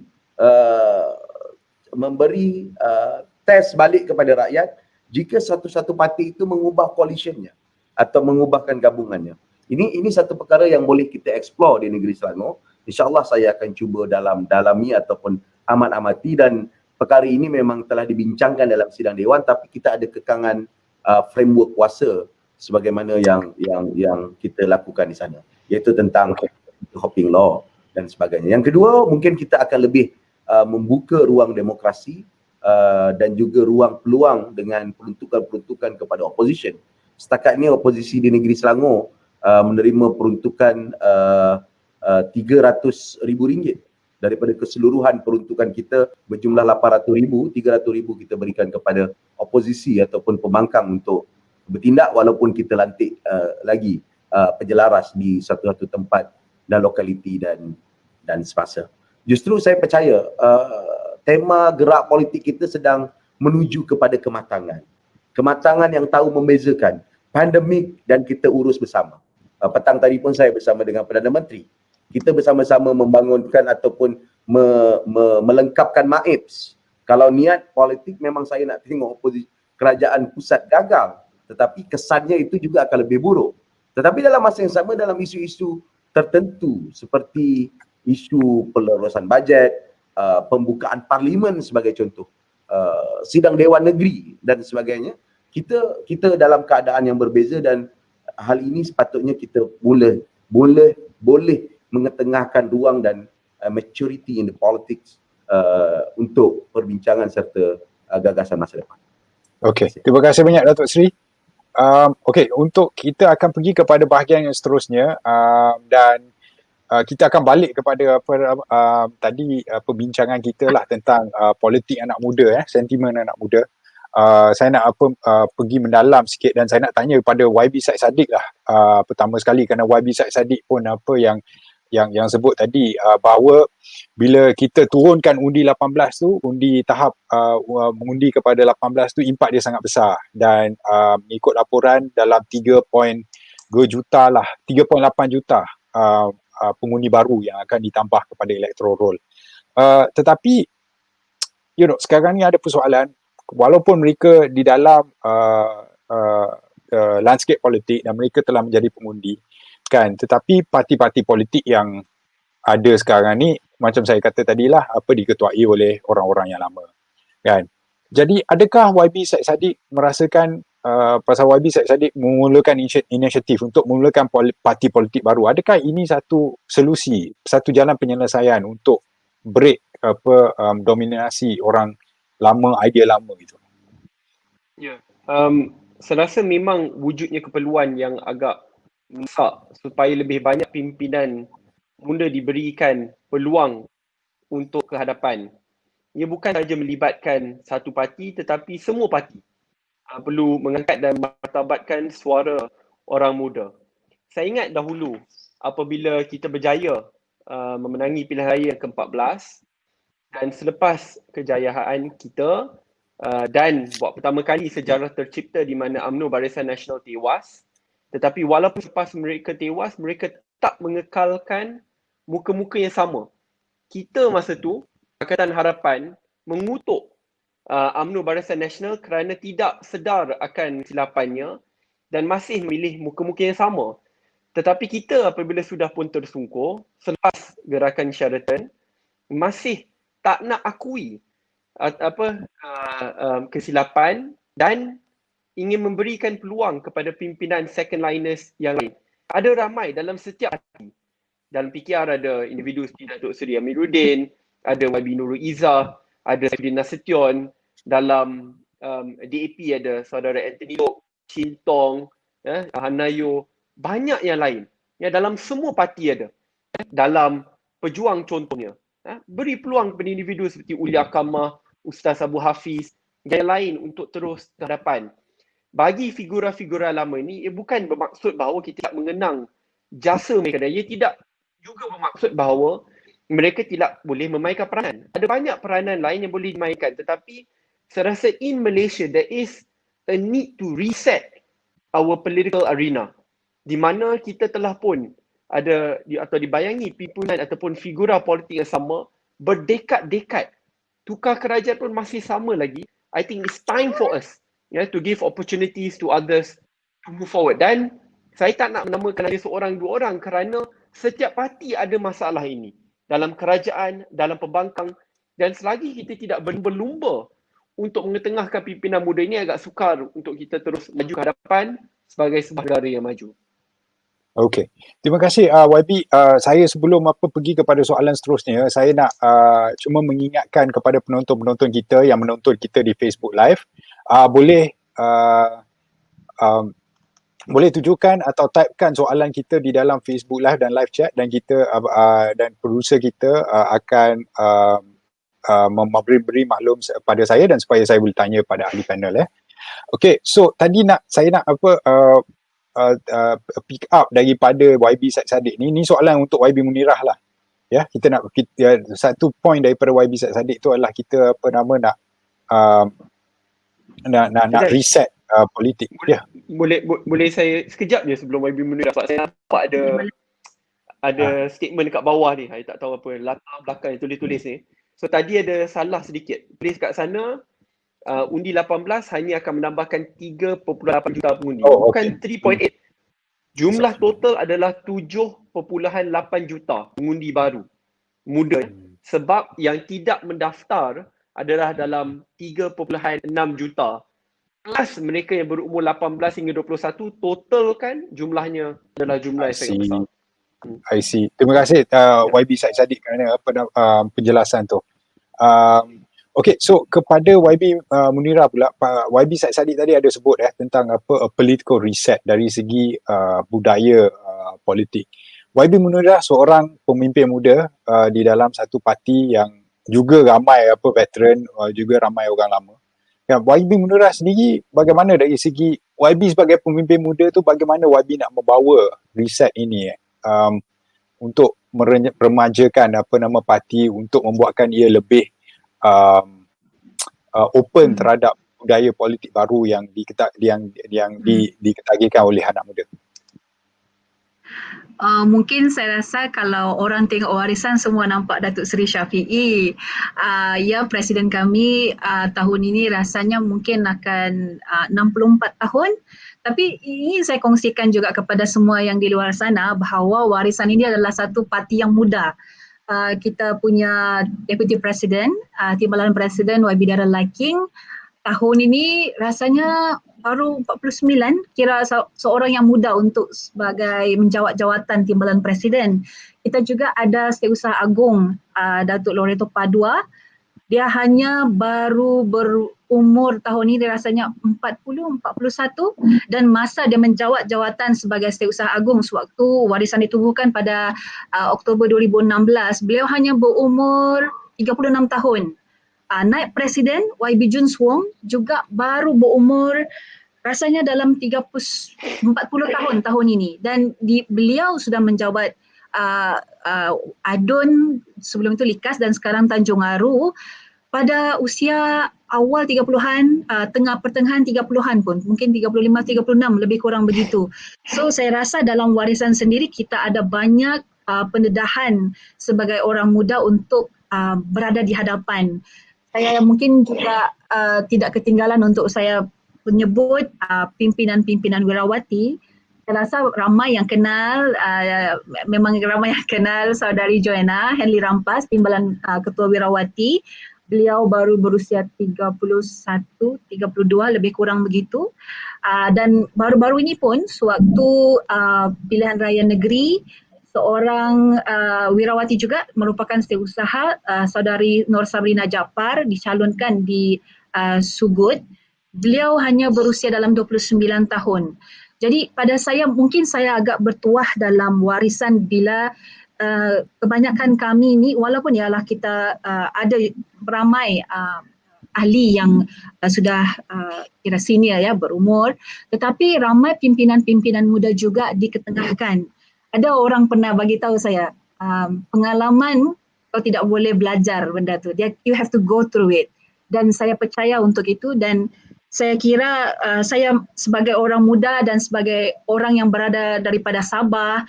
test balik kepada rakyat jika satu-satu parti itu mengubah coalitionnya atau mengubahkan gabungannya. Ini satu perkara yang boleh kita explore di negeri Selangor. InsyaAllah saya akan cuba dalami ataupun amat-amati dan perkara ini memang telah dibincangkan dalam sidang dewan tapi kita ada kekangan framework kuasa sebagaimana yang kita lakukan di sana, iaitu tentang hopping law dan sebagainya. Yang kedua, mungkin kita akan lebih membuka ruang demokrasi dan juga ruang peluang dengan peruntukan-peruntukan kepada opposition. Setakat ini oposisi di negeri Selangor menerima peruntukan RM300,000 daripada keseluruhan peruntukan kita berjumlah RM800,000, RM300,000 kita berikan kepada oposisi ataupun pembangkang untuk bertindak walaupun kita lantik lagi penjelaras di satu-satu tempat dan lokaliti dan semasa. Justru saya percaya tema gerak politik kita sedang menuju kepada kematangan. Kematangan yang tahu membezakan pandemik dan kita urus bersama. Petang tadi pun saya bersama dengan Perdana Menteri. Kita bersama-sama membangunkan ataupun melengkapkan MAIPS. Kalau niat politik memang saya nak tengok kerajaan pusat gagal, tetapi kesannya itu juga akan lebih buruk. Tetapi dalam masa yang sama, dalam isu-isu tertentu seperti isu pelorosan bajet, pembukaan parlimen sebagai contoh, sidang Dewan Negeri dan sebagainya, kita dalam keadaan yang berbeza, dan hal ini sepatutnya kita boleh mengetengahkan ruang dan maturity in the politics untuk perbincangan serta gagasan masa depan. Okey, terima kasih banyak Datuk Seri. Okey, untuk kita akan pergi kepada bahagian yang seterusnya, dan kita akan balik kepada tadi perbincangan kita lah tentang politik anak muda, sentimen anak muda. Saya nak pergi mendalam sikit, dan saya nak tanya kepada YB Syed Saddiq lah, pertama sekali, kerana YB Syed Saddiq pun yang sebut tadi, bahawa bila kita turunkan undi 18 tu, undi tahap mengundi kepada 18 tu, impak dia sangat besar, dan mengikut laporan dalam 3.8 juta pengundi baru yang akan ditambah kepada electoral roll. Tetapi sekarang ni ada persoalan, walaupun mereka di dalam landscape politik dan mereka telah menjadi pengundi kan, tetapi parti-parti politik yang ada sekarang ni, macam saya kata tadilah, diketuai oleh orang-orang yang lama kan. Jadi adakah YB Syed Saddiq merasakan pasal YB Syed Saddiq memulakan inisiatif untuk memulakan parti politik baru, adakah ini satu solusi, satu jalan penyelesaian untuk break dominasi orang lama, idea lama itu? Ya, saya rasa memang wujudnya keperluan yang agak mendesak supaya lebih banyak pimpinan muda diberikan peluang untuk ke hadapan. Ia bukan sahaja melibatkan satu parti, tetapi semua parti perlu mengangkat dan martabatkan suara orang muda. Saya ingat dahulu apabila kita berjaya memenangi pilihan raya yang ke-14, dan selepas kejayaan kita dan buat pertama kali sejarah tercipta di mana UMNO Barisan Nasional tewas, tetapi walaupun selepas mereka tewas, mereka tak mengekalkan muka-muka yang sama. Kita masa tu, Pakatan Harapan mengutuk UMNO Barisan Nasional kerana tidak sedar akan kesilapannya dan masih memilih muka-muka yang sama. Tetapi kita apabila sudah pun tersungkur selepas gerakan Sheraton, masih tak nak akui kesilapan dan ingin memberikan peluang kepada pimpinan second liners yang lain. Ada ramai dalam setiap parti. Dalam PKR ada individu seperti Datuk Seri Amiruddin, ada YB Nurul Izzah, ada Saifuddin Nasution. Dalam DAP ada saudara Anthony Lok, Chin Tong, Hanayo, banyak yang lain. Dalam semua parti ada. Dalam Pejuang contohnya, beri peluang kepada individu seperti Ulia Kamah, Ustaz Abu Hafiz, yang lain untuk terus ke hadapan. Bagi figura-figura lama ini, ia bukan bermaksud bahawa kita tidak mengenang jasa mereka, dan ia tidak juga bermaksud bahawa mereka tidak boleh memainkan peranan. Ada banyak peranan lain yang boleh dimainkan, tetapi saya rasa in Malaysia there is a need to reset our political arena, di mana kita telah pun ada atau dibayangi pimpinan ataupun figura politik yang sama berdekad-dekad. Tukar kerajaan pun masih sama lagi. I think it's time for us to give opportunities to others to move forward. Dan saya tak nak menamakan hanya seorang dua orang kerana setiap parti ada masalah ini. Dalam kerajaan, dalam pembangkang, dan selagi kita tidak berlumba untuk mengetengahkan pimpinan muda ini, agak sukar untuk kita terus maju ke hadapan sebagai sebuah negara yang maju. Okey, terima kasih YB. Saya sebelum pergi kepada soalan seterusnya, saya nak cuma mengingatkan kepada penonton-penonton kita yang menonton kita di Facebook Live, boleh tujukan atau typekan soalan kita di dalam Facebook Live dan live chat, dan kita dan producer kita akan memberi maklum pada saya, dan supaya saya boleh tanya pada ahli panel. Okey, so tadi saya nak pick up daripada YB Syed Saddiq ni soalan untuk YB Munirah lah. Ya, satu point daripada YB Syed Saddiq tu adalah kita nak reset politik. Ya. Boleh saya sekejap je sebelum YB Munir, sebab saya nampak ada statement kat bawah ni. Saya tak tahu apa latar belakang yang tulis-tulis ni. So tadi ada salah sedikit. Tulis kat sana undi 18 hanya akan menambahkan 3.8 juta pengundi. Bukan 3.8. Jumlah total adalah 7.8 juta pengundi baru muda. Sebab yang tidak mendaftar adalah dalam 3.6 juta. Plus mereka yang berumur 18 hingga 21, total kan jumlahnya adalah jumlah yang sangat besar. I see. Terima kasih YB Said Saddiq kerana penjelasan tu. Okay, so kepada YB Munirah pula, YB Said Saddiq tadi ada sebut tentang a political reset dari segi budaya politik. YB Munirah seorang pemimpin muda di dalam satu parti yang juga ramai veteran, juga ramai orang lama. YB Munirah sendiri bagaimana dari segi YB sebagai pemimpin muda tu, bagaimana YB nak membawa reset ini untuk meremajakan parti untuk membuatkan ia lebih open terhadap budaya politik baru yang diketagihkan oleh anak muda. Mungkin saya rasa kalau orang tengok warisan semua nampak Datuk Seri Syafiee. Ya, Presiden kami tahun ini rasanya mungkin akan 64 tahun. Tapi ini saya kongsikan juga kepada semua yang di luar sana bahawa warisan ini adalah satu parti yang muda. Kita punya Deputy Presiden, Timbalan Presiden YB Darul Laking. Tahun ini rasanya baru 49, kira seorang yang muda untuk sebagai menjawat jawatan Timbalan Presiden. Kita juga ada Setiausaha Agung Datuk Loreto Padua. Dia hanya baru berumur tahun ini, dia rasanya 41 dan masa dia menjawat jawatan sebagai Setiausaha Agung sewaktu warisan ditubuhkan pada Oktober 2016, beliau hanya berumur 36 tahun. Naib Presiden YB Jun Swong juga baru berumur rasanya dalam 40 tahun ini, dan beliau sudah menjabat Adun, sebelum itu Likas dan sekarang Tanjung Aru pada usia awal 30-an, pertengahan 30-an pun, mungkin 35-36 lebih kurang begitu. So saya rasa dalam warisan sendiri kita ada banyak pendedahan sebagai orang muda untuk berada di hadapan. Saya mungkin juga tidak ketinggalan untuk saya menyebut pimpinan-pimpinan Wirawati. Saya rasa ramai yang kenal, memang ramai yang kenal saudari Joanna Henley Rampas, Timbalan Ketua Wirawati. Beliau baru berusia 31, 32 lebih kurang begitu. Dan baru-baru ini pun sewaktu pilihan raya negeri, seorang Wirawati juga merupakan setiausaha, saudari Nur Sabrina Jaafar dicalonkan di Sugut. Beliau hanya berusia dalam 29 tahun. Jadi pada saya, mungkin saya agak bertuah dalam warisan bila kebanyakan kami ni, walaupun ialah kita ada ramai ahli yang sudah kira senior ya, berumur, tetapi ramai pimpinan-pimpinan muda juga diketengahkan. Ada orang pernah bagi tahu saya, pengalaman kau tidak boleh belajar benda tu. You have to go through it. Dan saya percaya untuk itu, dan saya kira saya sebagai orang muda dan sebagai orang yang berada daripada Sabah,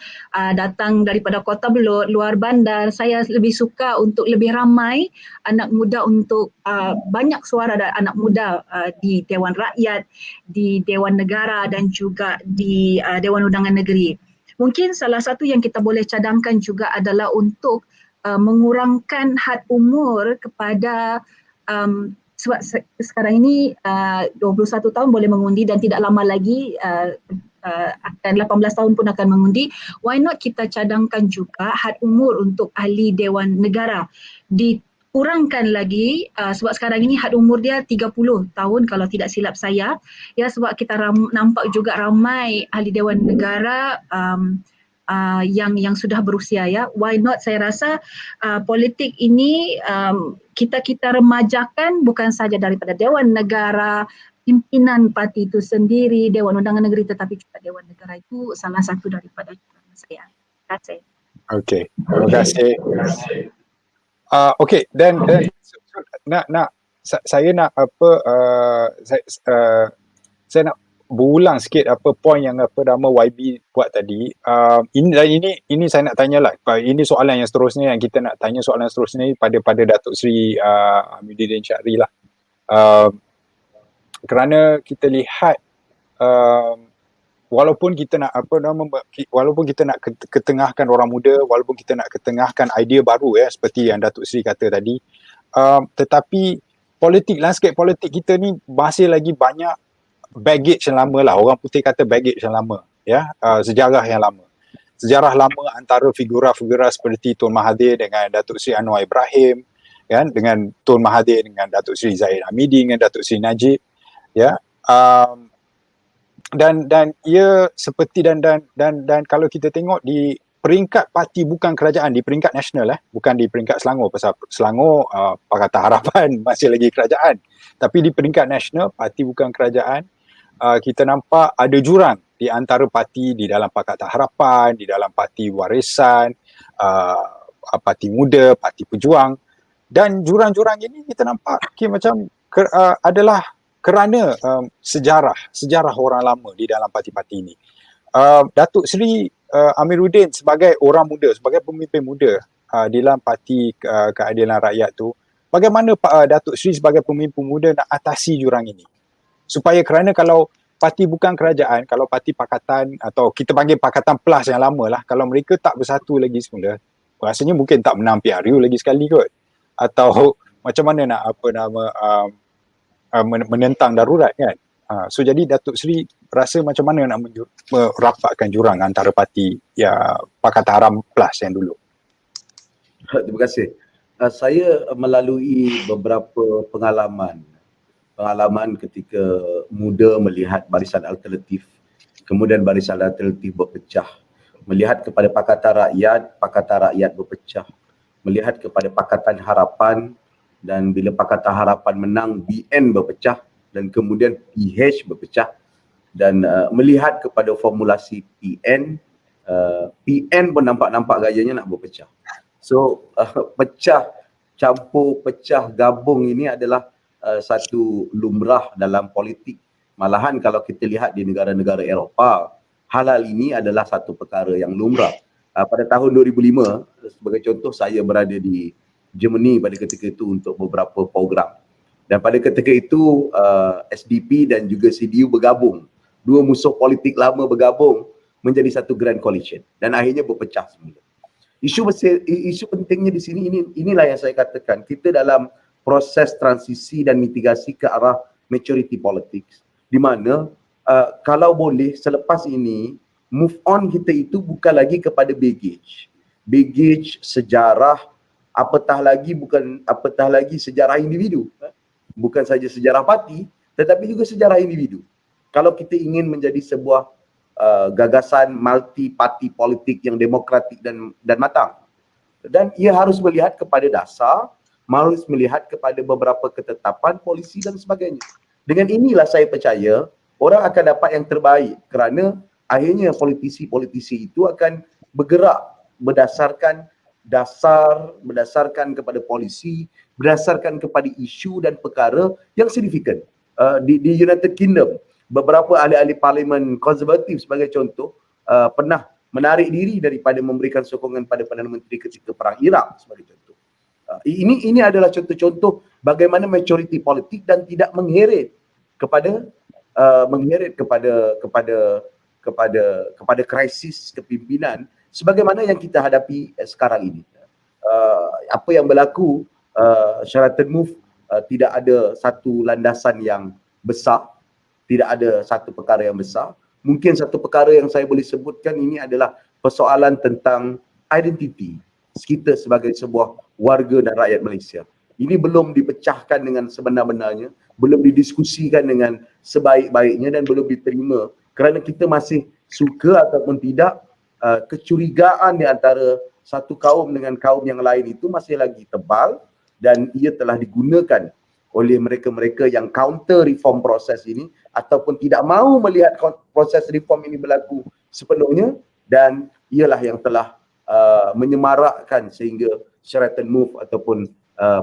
datang daripada Kota Belud, luar bandar, saya lebih suka untuk lebih ramai anak muda, untuk banyak suara anak muda di Dewan Rakyat, di Dewan Negara dan juga di Dewan Undangan Negeri. Mungkin salah satu yang kita boleh cadangkan juga adalah untuk mengurangkan had umur kepada sebab sekarang ini 21 tahun boleh mengundi dan tidak lama lagi akan 18 tahun pun akan mengundi. Why not kita cadangkan juga had umur untuk ahli Dewan Negara dikurangkan lagi, sebab sekarang ini had umur dia 30 tahun kalau tidak silap saya. Ya, sebab kita nampak juga ramai ahli Dewan Negara yang sudah berusia ya. Why not, saya rasa politik ini kita remajakan bukan saja daripada Dewan Negara, pimpinan parti itu sendiri, Dewan Undangan Negeri, tetapi juga Dewan Negara itu salah satu daripada saya. Terima kasih. Okey, terima kasih. Okey, dan saya nak saya nak berulang sikit apa point yang apa nama YB buat tadi. Ini saya nak tanya lah. Ini soalan yang seterusnya yang kita nak tanya, soalan seterusnya pada Datuk Seri Amiruddin Syahri lah. Kerana kita lihat walaupun kita nak ketengahkan orang muda, walaupun kita nak ketengahkan idea baru seperti yang Datuk Seri kata tadi, tetapi landscape politik kita ni masih lagi banyak baggage yang lama lah. Orang putih kata baggage yang lama, sejarah yang lama. Sejarah lama antara figura-figura seperti Tun Mahathir dengan Datuk Seri Anwar Ibrahim, kan, dengan Tun Mahathir dengan Datuk Seri Zahid Hamidi dengan Datuk Seri Najib, dan ia seperti dan kalau kita tengok di peringkat parti bukan kerajaan, di peringkat nasional bukan di peringkat Selangor, pasal Selangor Pakatan Harapan masih lagi kerajaan, tapi di peringkat nasional parti bukan kerajaan, kita nampak ada jurang di antara parti di dalam Pakatan Harapan, di dalam parti Warisan, parti muda, parti pejuang, dan jurang-jurang ini kita nampak macam adalah kerana sejarah orang lama di dalam parti-parti ini. Datuk Seri Amiruddin sebagai orang muda, sebagai pemimpin muda di dalam Parti Keadilan Rakyat tu, bagaimana Datuk Seri sebagai pemimpin muda nak atasi jurang ini? Supaya kerana kalau parti bukan kerajaan, kalau parti pakatan atau kita panggil pakatan plus yang lama lah, kalau mereka tak bersatu lagi semula, rasanya mungkin tak menang PRU lagi sekali kot. Atau macam mana nak menentang darurat kan. So jadi Datuk Seri rasa macam mana nak merapatkan jurang antara parti Pakatan Harapan plus yang dulu? Terima kasih. Saya melalui beberapa pengalaman ketika muda melihat Barisan Alternatif, kemudian Barisan Alternatif berpecah, melihat kepada Pakatan Rakyat berpecah, melihat kepada Pakatan Harapan, dan bila Pakatan Harapan menang, BN berpecah dan kemudian PH berpecah, dan melihat kepada formulasi PN pun nampak gayanya nak berpecah. So pecah campur, pecah gabung ini adalah satu lumrah dalam politik. Malahan kalau kita lihat di negara-negara Eropah, hal ini adalah satu perkara yang lumrah. Pada tahun 2005, sebagai contoh, saya berada di Germany pada ketika itu untuk beberapa program. Dan pada ketika itu SDP dan juga CDU bergabung. Dua musuh politik lama bergabung menjadi satu grand coalition dan akhirnya berpecah semula. Isu pentingnya di sini inilah yang saya katakan, kita dalam proses transisi dan mitigasi ke arah maturity politics, di mana kalau boleh selepas ini move on kita itu bukan lagi kepada baggage sejarah, apatah lagi sejarah individu, bukan saja sejarah parti tetapi juga sejarah individu. Kalau kita ingin menjadi sebuah gagasan multi parti politik yang demokratik dan matang, dan ia harus melihat kepada dasar, harus melihat kepada beberapa ketetapan, polisi dan sebagainya. Dengan inilah saya percaya orang akan dapat yang terbaik, kerana akhirnya politisi-politisi itu akan bergerak berdasarkan kepada polisi, berdasarkan kepada isu dan perkara yang signifikan. Di United Kingdom, beberapa ahli-ahli parlimen konservatif sebagai contoh pernah menarik diri daripada memberikan sokongan pada Perdana Menteri ketika perang Iraq sebagai contoh. Ini adalah contoh-contoh bagaimana maturity politik dan tidak mengheret kepada krisis kepimpinan sebagaimana yang kita hadapi sekarang ini. Apa yang berlaku, Sheraton Move tidak ada satu landasan yang besar, tidak ada satu perkara yang besar. Mungkin satu perkara yang saya boleh sebutkan ini adalah persoalan tentang identiti kita sebagai sebuah warga dan rakyat Malaysia. Ini belum dipecahkan dengan sebenar-benarnya, belum didiskusikan dengan sebaik-baiknya dan belum diterima, kerana kita masih suka ataupun tidak, kecurigaan di antara satu kaum dengan kaum yang lain itu masih lagi tebal, dan ia telah digunakan oleh mereka-mereka yang counter reform proses ini ataupun tidak mahu melihat proses reform ini berlaku sepenuhnya, dan ialah yang telah menyemarakkan sehingga Sheraton Move ataupun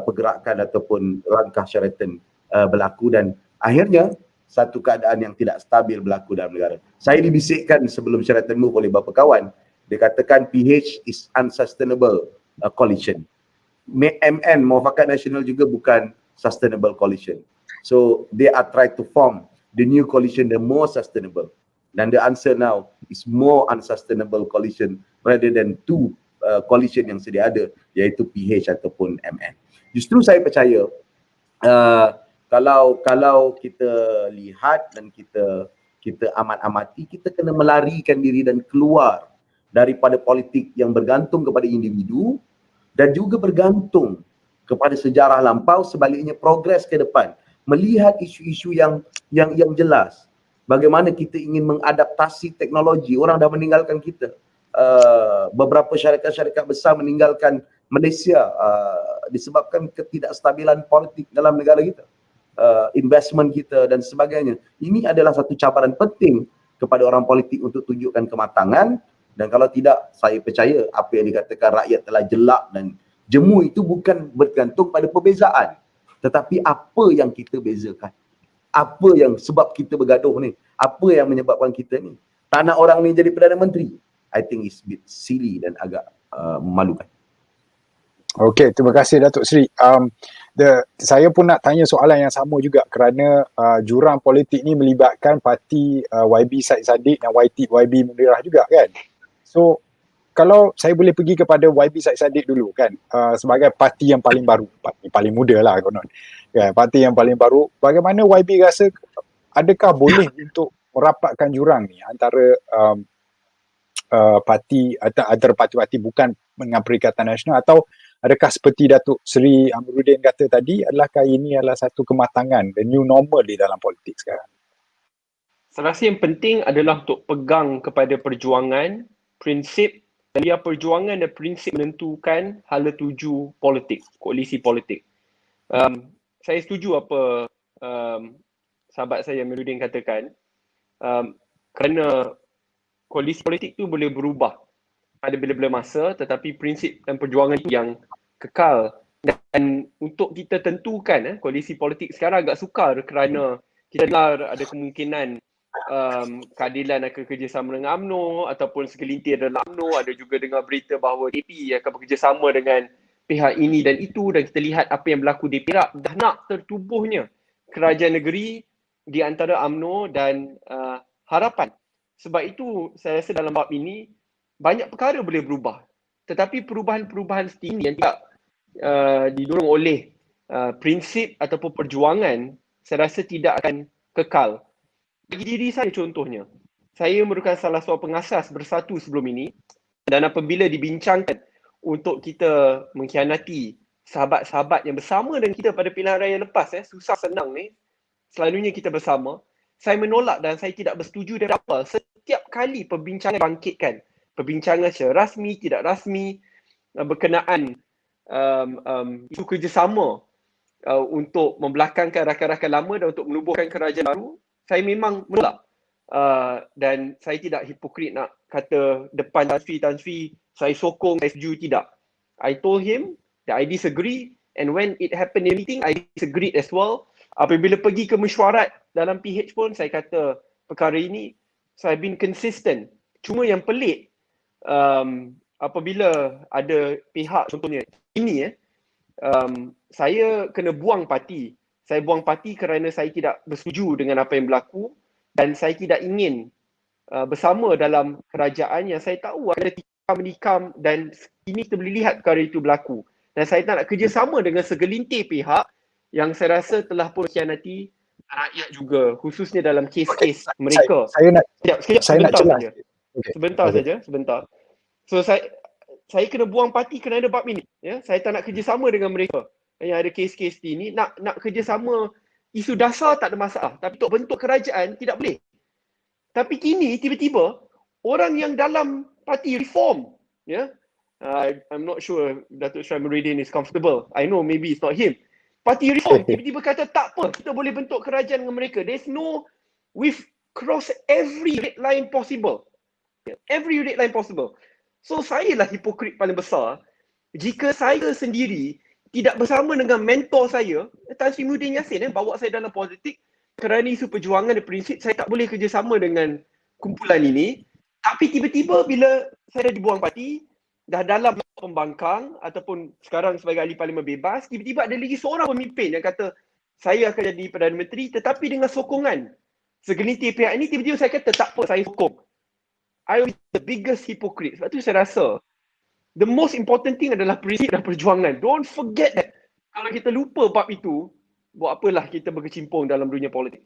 pergerakan ataupun langkah Sheraton berlaku. Dan akhirnya satu keadaan yang tidak stabil berlaku dalam negara. Saya dibisikkan sebelum Sheraton Move oleh beberapa kawan, dia katakan PH is unsustainable coalition. MN, Muafakat Nasional juga bukan sustainable coalition. So they are trying to form the new coalition, the more sustainable. Dan the answer now is more unsustainable coalition rather than two coalition yang sedia ada, iaitu PH ataupun MN. Justru saya percaya kalau kita lihat dan kita amat-amati, kita kena melarikan diri dan keluar daripada politik yang bergantung kepada individu dan juga bergantung kepada sejarah lampau, sebaliknya progres ke depan, melihat isu-isu yang jelas. Bagaimana kita ingin mengadaptasi teknologi. Orang dah meninggalkan kita. Beberapa syarikat-syarikat besar meninggalkan Malaysia disebabkan ketidakstabilan politik dalam negara kita. Investment kita dan sebagainya. Ini adalah satu cabaran penting kepada orang politik untuk tunjukkan kematangan. Dan kalau tidak, saya percaya apa yang dikatakan rakyat telah jelak dan jemu itu bukan bergantung pada perbezaan, tetapi apa yang kita bezakan, apa yang sebab kita bergaduh ni, apa yang menyebabkan kita ni tak nak orang ni jadi Perdana Menteri. I think it's a bit silly dan agak memalukan. Okey, terima kasih Datuk Seri. Saya pun nak tanya soalan yang sama juga kerana jurang politik ni melibatkan parti YB Syed Saddiq dan YB Munirah juga kan. So kalau saya boleh pergi kepada YB Syed Saddiq dulu kan, sebagai parti yang paling baru, parti paling muda lah konon. Kan, parti yang paling baru, bagaimana YB rasa adakah boleh untuk merapatkan jurang ni antara parti antara parti-parti bukan dengan Perikatan Nasional, atau adakah seperti Datuk Seri Amiruddin kata tadi, adakah ini adalah satu kematangan, the new normal di dalam politik sekarang? Saya rasa yang penting adalah untuk pegang kepada perjuangan, prinsip, dan biar perjuangan dan prinsip menentukan hala tuju politik, koalisi politik. Saya setuju apa sahabat saya Amiruddin katakan, kerana koalisi politik tu boleh berubah pada bila-bila masa, tetapi prinsip dan perjuangan itu yang kekal. Dan untuk kita tentukan koalisi politik sekarang agak sukar kerana kita dengar ada kemungkinan keadilan akan kerjasama dengan UMNO ataupun segelintir dalam UMNO. Ada juga dengar berita bahawa DAP akan bekerjasama dengan pihak ini dan itu, dan kita lihat apa yang berlaku di Perak. Dah nak tertubuhnya kerajaan negeri di antara UMNO dan Harapan. Sebab itu saya rasa dalam bab ini banyak perkara boleh berubah, tetapi perubahan-perubahan seperti ini yang tidak didorong oleh prinsip ataupun perjuangan, saya rasa tidak akan kekal. Bagi diri saya contohnya, saya merupakan salah seorang pengasas Bersatu sebelum ini, dan apabila dibincangkan untuk kita mengkhianati sahabat-sahabat yang bersama dengan kita pada pilihan raya lepas, susah senang ni, selalunya kita bersama, saya menolak dan saya tidak bersetuju dan apa. Setiap kali perbincangan bangkitkan, perbincangan secara rasmi, tidak rasmi, berkenaan isu kerjasama untuk membelakangkan rakan-rakan lama dan untuk menubuhkan kerajaan baru, saya memang menolak. Dan saya tidak hipokrit nak kata depan Tan Sri, saya sokong, saya setuju, tidak. I told him that I disagree, and when it happened in meeting, I disagreed as well. Apabila pergi ke mesyuarat dalam PH pun, saya kata perkara ini saya been consistent. Cuma yang pelik, apabila ada pihak contohnya ini, saya kena buang parti. Saya buang parti kerana saya tidak bersetuju dengan apa yang berlaku dan saya tidak ingin bersama dalam kerajaan yang saya tahu ada tikam-menikam, dan ini kita boleh lihat perkara itu berlaku. Dan saya tak nak kerjasama dengan segelintir pihak yang saya rasa telah pun mengkhianati rakyat juga, khususnya dalam kes-kes mereka. Saya nak sebentar jelas. saja. Sebentar. So saya kena buang parti kerana bab ini. Ya, saya tak nak kerjasama dengan mereka yang ada kes-kes ini. Nak kerjasama isu dasar tak ada masalah, tapi untuk bentuk kerajaan tidak boleh. Tapi kini tiba-tiba orang yang dalam parti reform, I'm not sure Datuk Sri Amiruddin is comfortable. I know maybe it's not him. Parti reform tiba-tiba kata tak apa, kita boleh bentuk kerajaan dengan mereka. We've crossed every red line possible. Every red line possible. So saya lah hipokrit paling besar jika saya sendiri tidak bersama dengan mentor saya, Tan Sri Muhyiddin Yassin, bawa saya dalam politik, kerana isu perjuangan dan prinsip saya tak boleh kerjasama dengan kumpulan ini. Tapi tiba-tiba bila saya dah dibuang parti, dah dalam pembangkang ataupun sekarang sebagai ahli parlimen bebas, tiba-tiba ada lagi seorang pemimpin yang kata saya akan jadi Perdana Menteri tetapi dengan sokongan segelintir pihak ini. Tiba-tiba saya kata tak apa, saya sokong. I was the biggest hypocrite. Sebab tu saya rasa the most important thing adalah prinsip dan perjuangan. Don't forget that. Kalau kita lupa bab itu, buat apalah kita berkecimpung dalam dunia politik.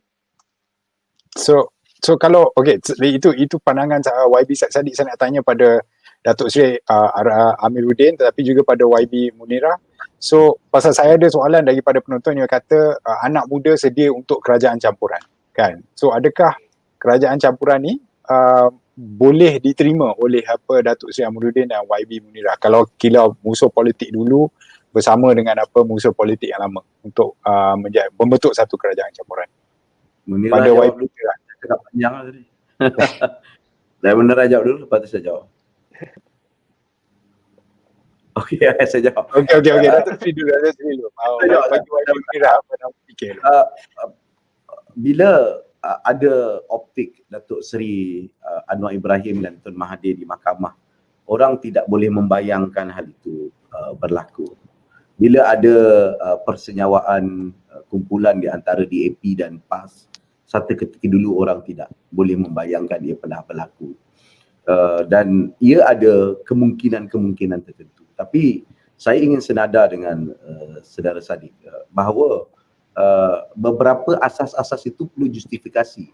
So kalau itu pandangan YB Sadiq. Saya nak tanya pada Datuk Seri Amiruddin tetapi juga pada YB Munirah. So pasal saya ada soalan daripada penonton yang kata anak muda sedia untuk kerajaan campuran, kan? So adakah kerajaan campuran ni boleh diterima oleh Datuk Seri Amiruddin dan YB Munirah kalau kira musuh politik dulu bersama dengan musuh politik yang lama untuk membentuk satu kerajaan campuran? Munirah pada jawab YB dulu. Cakap panjang lah tadi. Saya Munirah jawab dulu, lepas tu saya jawab. Okey, saya jawab. Okey. Datuk Seri dulu. Bagi YB Munirah apa nak fikir? Bila ada optik Datuk Seri Anwar Ibrahim dan Tun Mahathir di mahkamah, orang tidak boleh membayangkan hal itu berlaku. Bila ada persenyawaan kumpulan di antara DAP dan PAS, satu ketika dulu orang tidak boleh membayangkan ia pernah berlaku. Dan ia ada kemungkinan-kemungkinan tertentu. Tapi saya ingin senada dengan saudara Sadiq bahawa beberapa asas-asas itu perlu justifikasi.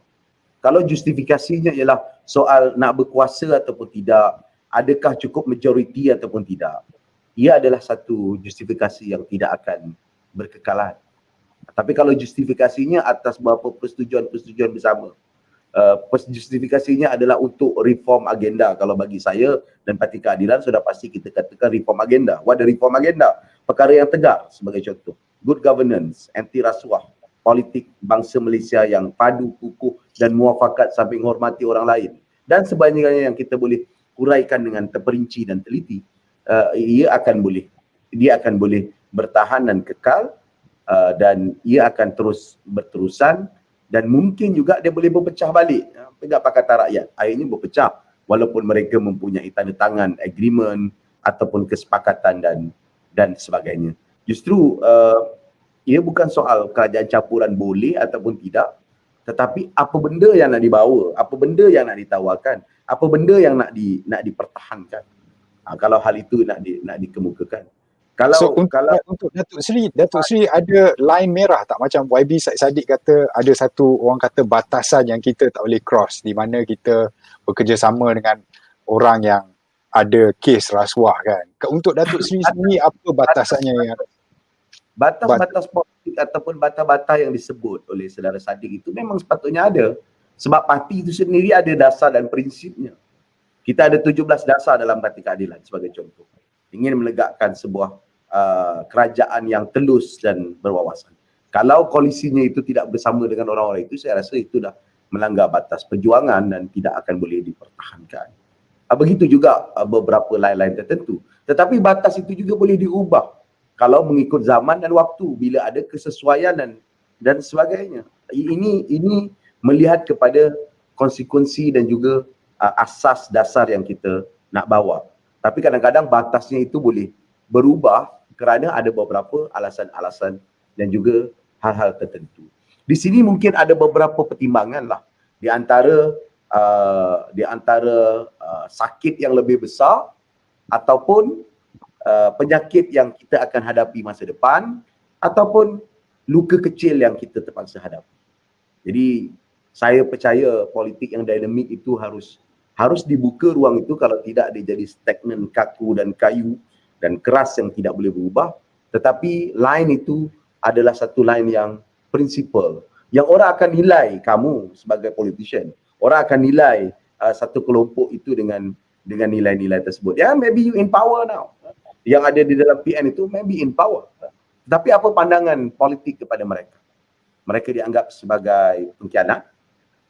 Kalau justifikasinya ialah soal nak berkuasa ataupun tidak, adakah cukup majoriti ataupun tidak, ia adalah satu justifikasi yang tidak akan berkekalan. Tapi kalau justifikasinya atas beberapa persetujuan bersama, justifikasinya adalah untuk reform agenda. Kalau bagi saya dan Parti Keadilan sudah pasti kita katakan reform agenda. What the reform agenda? Perkara yang tegar sebagai contoh. Good governance, anti rasuah, politik bangsa Malaysia yang padu, kukuh dan muafakat sambil menghormati orang lain. Dan sebagainya yang kita boleh uraikan dengan terperinci dan teliti, dia akan boleh bertahan dan kekal, dan ia akan terus berterusan dan mungkin juga dia boleh berpecah balik. Pegang Pakatan Rakyat akhirnya berpecah walaupun mereka mempunyai tanda tangan agreement ataupun kesepakatan dan sebagainya. Justru ia bukan soal kerajaan campuran boleh ataupun tidak, tetapi apa benda yang nak dibawa, apa benda yang nak ditawarkan, apa benda yang nak dipertahankan. Kalau hal itu nak dikemukakan. Untuk Datuk Seri ada line merah tak, macam YB Sadiq kata ada satu orang kata batasan yang kita tak boleh cross, di mana kita bekerjasama dengan orang yang ada kes rasuah, kan? Untuk Datuk Seri sendiri apa batasannya yang batas politik ataupun batas-batas yang disebut oleh saudara Sadiq itu memang sepatutnya ada, sebab parti itu sendiri ada dasar dan prinsipnya. Kita ada 17 dasar dalam Parti Keadilan sebagai contoh. Ingin menegakkan sebuah kerajaan yang telus dan berwawasan. Kalau koalisinya itu tidak bersama dengan orang-orang itu, saya rasa itu dah melanggar batas perjuangan dan tidak akan boleh dipertahankan. Begitu juga beberapa lain-lain tertentu. Tetapi batas itu juga boleh diubah kalau mengikut zaman dan waktu, bila ada kesesuaian dan sebagainya. Ini melihat kepada konsekuensi dan juga asas dasar yang kita nak bawa. Tapi kadang-kadang batasnya itu boleh berubah kerana ada beberapa alasan-alasan dan juga hal-hal tertentu. Di sini mungkin ada beberapa pertimbangan lah. Di antara sakit yang lebih besar ataupun penyakit yang kita akan hadapi masa depan ataupun luka kecil yang kita terpaksa hadapi. Jadi saya percaya politik yang dinamik itu harus dibuka ruang itu, kalau tidak dia jadi stagnan, kaku dan kayu dan keras yang tidak boleh berubah. Tetapi line itu adalah satu line yang prinsipal, yang orang akan nilai kamu sebagai politician. Orang akan nilai satu kelompok itu dengan nilai-nilai tersebut. Ya, maybe you in power now. Yang ada di dalam PN itu maybe in power. Tapi apa pandangan politik kepada mereka? Mereka dianggap sebagai pengkhianat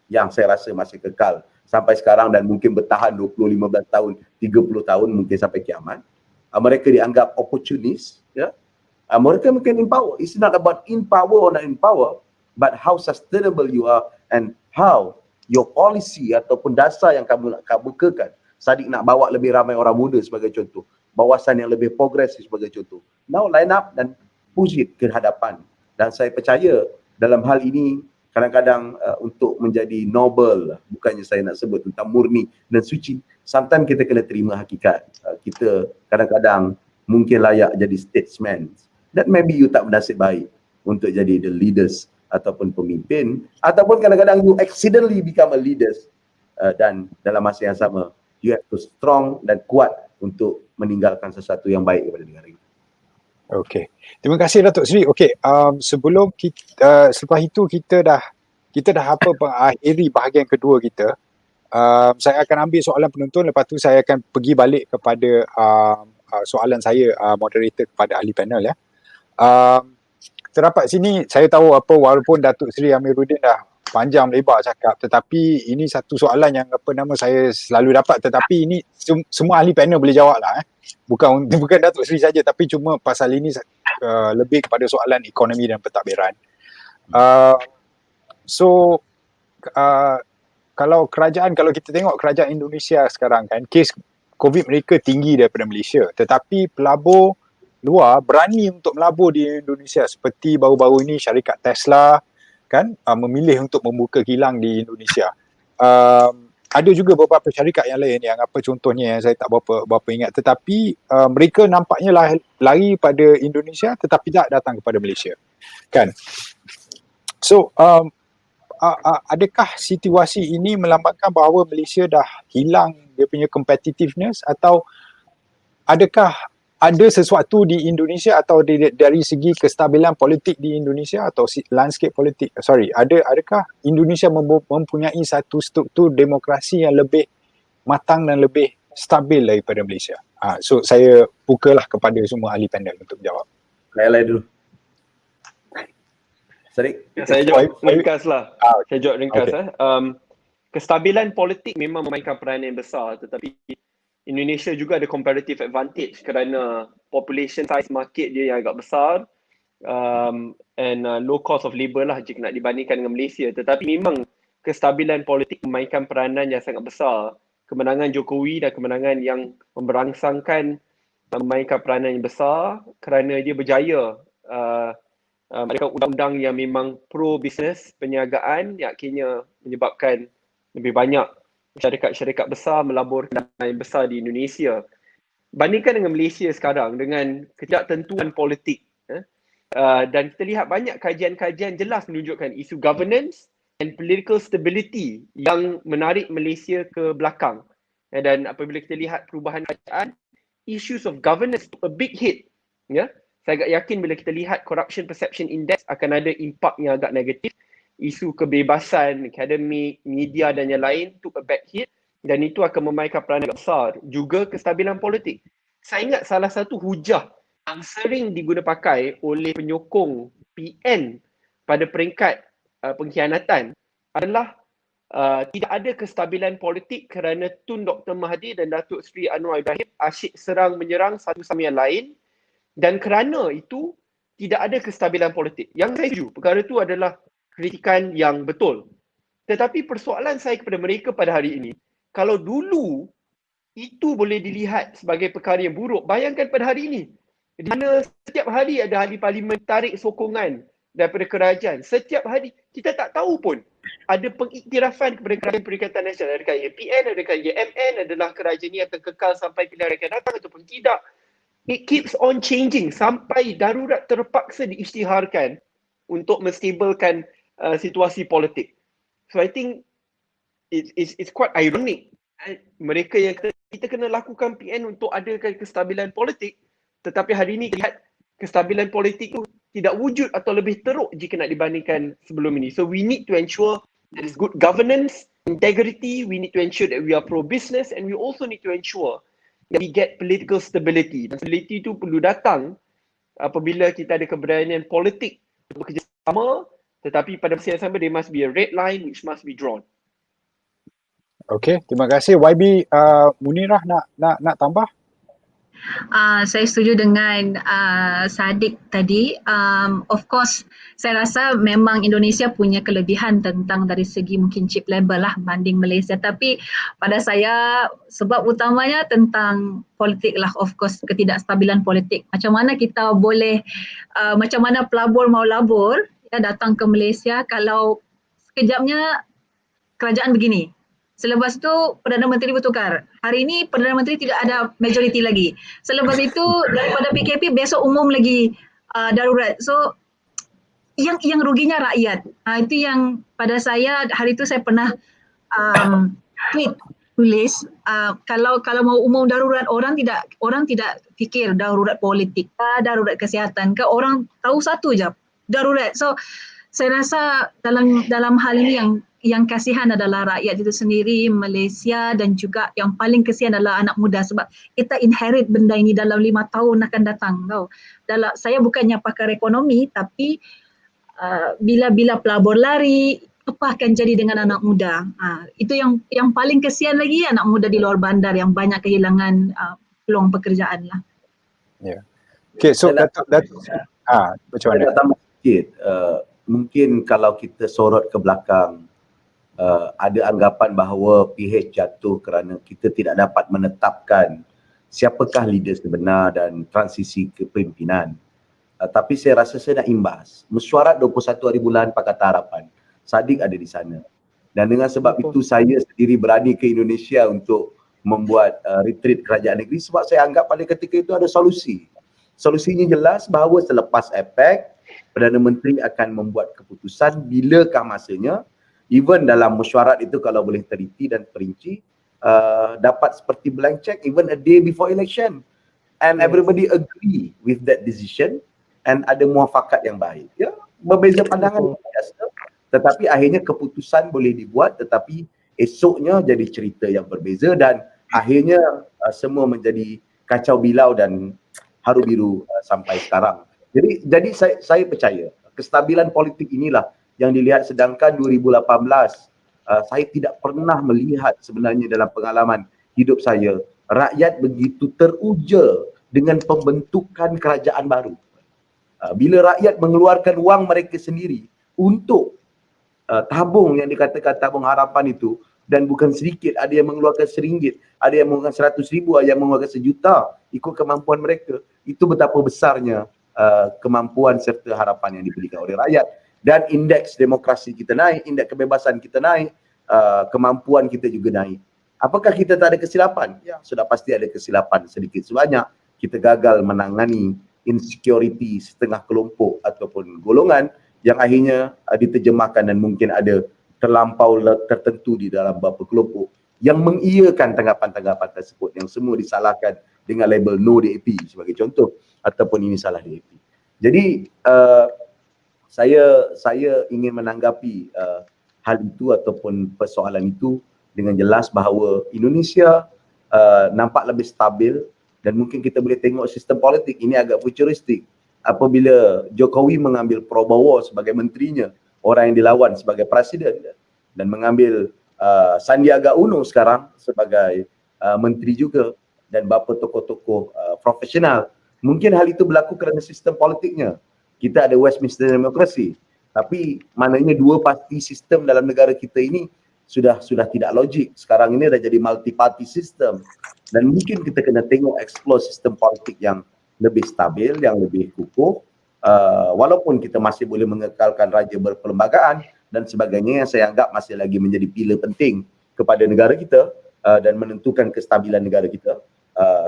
yang saya rasa masih kekal sampai sekarang dan mungkin bertahan 20, 15 tahun, 30 tahun mungkin sampai kiamat. Mereka dianggap opportunis, ya. Mereka mungkin in power. It's not about in power or not in power. but how sustainable you are and how your policy ataupun dasar yang kamu nak kemukakan. Sadiq nak bawa lebih ramai orang muda sebagai contoh, bawasan yang lebih progresif sebagai contoh. Now line up dan push it ke hadapan. Dan saya percaya dalam hal ini kadang-kadang untuk menjadi noble, bukannya saya nak sebut tentang murni dan suci, sometimes kita kena terima hakikat. Kita kadang-kadang mungkin layak jadi statesman. That maybe you tak bernasib baik untuk jadi the leaders ataupun pemimpin, ataupun kadang-kadang you accidentally become a leaders, dan dalam masa yang sama you have to strong dan kuat untuk meninggalkan sesuatu yang baik kepada negara ini. Okey. Terima kasih Datuk Seri. Okey, sebelum kita selepas itu kita dah mengakhiri bahagian kedua kita. Saya akan ambil soalan penonton, lepas tu saya akan pergi balik kepada soalan saya moderator kepada ahli panel ya. Terdapat sini saya tahu walaupun Datuk Seri Amiruddin dah panjang lebar cakap, tetapi ini satu soalan yang saya selalu dapat, tetapi ini semua ahli panel boleh jawab lah. Bukan Datuk Seri saja, tapi cuma pasal ini lebih kepada soalan ekonomi dan pentadbiran. Kalau kita tengok kerajaan Indonesia sekarang kan, kes COVID mereka tinggi daripada Malaysia, tetapi pelabur luar berani untuk melabur di Indonesia, seperti baru-baru ini syarikat Tesla kan memilih untuk membuka kilang di Indonesia. Ada juga beberapa syarikat yang lain yang contohnya yang saya tak berapa ingat, tetapi mereka nampaknya lari pada Indonesia tetapi tak datang kepada Malaysia kan. So adakah situasi ini melambangkan bahawa Malaysia dah hilang dia punya competitiveness, atau adakah ada sesuatu di Indonesia atau dari segi kestabilan politik di Indonesia atau landscape politik, adakah Indonesia mempunyai satu struktur demokrasi yang lebih matang dan lebih stabil daripada Malaysia? So saya bukalah kepada semua ahli panel untuk jawab. Lain dulu. Sadiq. Saya jawab ringkas lah. Saya jawab ringkas. Okay. Kestabilan politik memang memainkan peranan yang besar, tetapi Indonesia juga ada comparative advantage kerana population size market dia yang agak besar, and low cost of labour lah jika nak dibandingkan dengan Malaysia. Tetapi memang kestabilan politik memainkan peranan yang sangat besar. Kemenangan Jokowi dan kemenangan yang memberangsangkan memainkan peranan yang besar kerana dia berjaya mereka undang-undang yang memang pro business perniagaan yang akhirnya menyebabkan lebih banyak syarikat-syarikat besar melabur yang besar di Indonesia. Bandingkan dengan Malaysia sekarang dengan ketidaktentuan politik, dan kita lihat banyak kajian-kajian jelas menunjukkan isu governance and political stability yang menarik Malaysia ke belakang. Dan apabila kita lihat perubahan kerajaan, issues of governance took a big hit. Ya, saya agak yakin bila kita lihat corruption perception index akan ada impak yang agak negatif. Isu kebebasan akademik, media dan yang lain took a bad hit, dan itu akan memainkan peranan besar. Juga kestabilan politik. Saya ingat salah satu hujah yang sering diguna pakai oleh penyokong PN pada peringkat pengkhianatan adalah tidak ada kestabilan politik kerana Tun Dr. Mahathir dan Datuk Seri Anwar Ibrahim asyik serang menyerang satu sama yang lain, dan kerana itu tidak ada kestabilan politik. Yang saya setuju, perkara itu adalah kritikan yang betul. Tetapi persoalan saya kepada mereka pada hari ini, kalau dulu itu boleh dilihat sebagai perkara yang buruk, bayangkan pada hari ini, di mana setiap hari ada ahli parlimen tarik sokongan daripada kerajaan. Setiap hari, kita tak tahu pun ada pengiktirafan kepada Kerajaan Perikatan Nasional. Adakah ia PN, adakah ia MN, adalah kerajaan ini akan kekal sampai pilihan akan datang ataupun tidak. It keeps on changing sampai darurat terpaksa diisytiharkan untuk menstabilkan situasi politik. So I think it's quite ironic. Mereka yang kita kena lakukan PN untuk adakan kestabilan politik, tetapi hari ini kita lihat kestabilan politik itu tidak wujud atau lebih teruk jika nak dibandingkan sebelum ini. So we need to ensure there is good governance, integrity. We need to ensure that we are pro-business, and we also need to ensure that we get political stability. Dan stability itu perlu datang apabila kita ada keberanian politik untuk bekerjasama, tetapi pada masa yang sama there must be a red line which must be drawn. Okey, terima kasih. YB Munirah nak tambah? Saya setuju dengan Sadiq tadi. Of course, saya rasa memang Indonesia punya kelebihan tentang dari segi mungkin chip labor lah banding Malaysia. Tapi pada saya sebab utamanya tentang politik lah, of course ketidakstabilan politik. Macam mana kita boleh, macam mana pelabur mau labur ya datang ke Malaysia kalau sekejapnya kerajaan begini. Selepas itu Perdana Menteri bertukar. Hari ini Perdana Menteri tidak ada majoriti lagi. Selepas itu daripada PKP besok umum lagi darurat. So yang ruginya rakyat. Itu yang pada saya hari itu saya pernah tweet tulis kalau mau umum darurat orang tidak fikir darurat politik darurat kesihatan ke, orang tahu satu je darurat. So saya rasa dalam hal ini yang kasihan adalah rakyat itu sendiri, Malaysia, dan juga yang paling kasihan adalah anak muda sebab kita inherit benda ini dalam 5 tahun akan datang. Saya bukannya pakar ekonomi tapi bila pelabur lari, apa akan jadi dengan anak muda? Itu yang paling kesian lagi, anak muda di luar bandar yang banyak kehilangan peluang pekerjaan lah. Ya. Okay, so Datuk macam mana? Saya nak tambah sikit. Mungkin kalau kita sorot ke belakang, ada anggapan bahawa PH jatuh kerana kita tidak dapat menetapkan siapakah leader sebenar dan transisi kepimpinan. Tapi saya rasa saya nak imbas. Mesyuarat 21 hari bulan Pakatan Harapan, Sadiq ada di sana. Dan dengan sebab itu saya sendiri berani ke Indonesia untuk membuat retreat kerajaan negeri sebab saya anggap pada ketika itu ada solusi. Solusinya jelas bahawa selepas APEC, Perdana Menteri akan membuat keputusan bilakah masanya. Even dalam mesyuarat itu kalau boleh teliti dan perinci, dapat seperti blank check even a day before election. And everybody agree with that decision and ada muafakat yang baik. Ya, berbeza pandangan biasa, tetapi akhirnya keputusan boleh dibuat tetapi esoknya jadi cerita yang berbeza dan akhirnya semua menjadi kacau bilau dan haru biru sampai sekarang. Jadi saya percaya kestabilan politik inilah yang dilihat, sedangkan 2018 saya tidak pernah melihat sebenarnya dalam pengalaman hidup saya rakyat begitu teruja dengan pembentukan kerajaan baru. Bila rakyat mengeluarkan wang mereka sendiri untuk tabung yang dikatakan tabung harapan itu, dan bukan sedikit, ada yang mengeluarkan RM1, ada yang mengeluarkan RM100,000, ada yang mengeluarkan RM1,000,000 ikut kemampuan mereka. Itu betapa besarnya kemampuan serta harapan yang diberikan oleh rakyat. Dan indeks demokrasi kita naik, indeks kebebasan kita naik, kemampuan kita juga naik. Apakah kita tak ada kesilapan? Ya, sudah pasti ada kesilapan sedikit sebanyak. Kita gagal menangani insecurity setengah kelompok ataupun golongan yang akhirnya diterjemahkan dan mungkin ada terlampau tertentu di dalam beberapa kelompok yang mengiyakan tanggapan-tanggapan tersebut yang semua disalahkan dengan label no DAP sebagai contoh, ataupun ini salah DAP. Jadi saya ingin menanggapi hal itu ataupun persoalan itu dengan jelas bahawa Indonesia nampak lebih stabil dan mungkin kita boleh tengok sistem politik ini agak futuristik. Apabila Jokowi mengambil Prabowo sebagai menterinya, orang yang dilawan sebagai presiden, dan mengambil Sandiaga Uno sekarang sebagai menteri juga, dan beberapa tokoh-tokoh profesional, mungkin hal itu berlaku kerana sistem politiknya. Kita ada Westminster Democracy, tapi maknanya dua parti sistem dalam negara kita ini sudah tidak logik. Sekarang ini dah jadi multi party system, dan mungkin kita kena tengok explore sistem politik yang lebih stabil, yang lebih kukuh, walaupun kita masih boleh mengekalkan raja berperlembagaan dan sebagainya yang saya anggap masih lagi menjadi pilar penting kepada negara kita dan menentukan kestabilan negara kita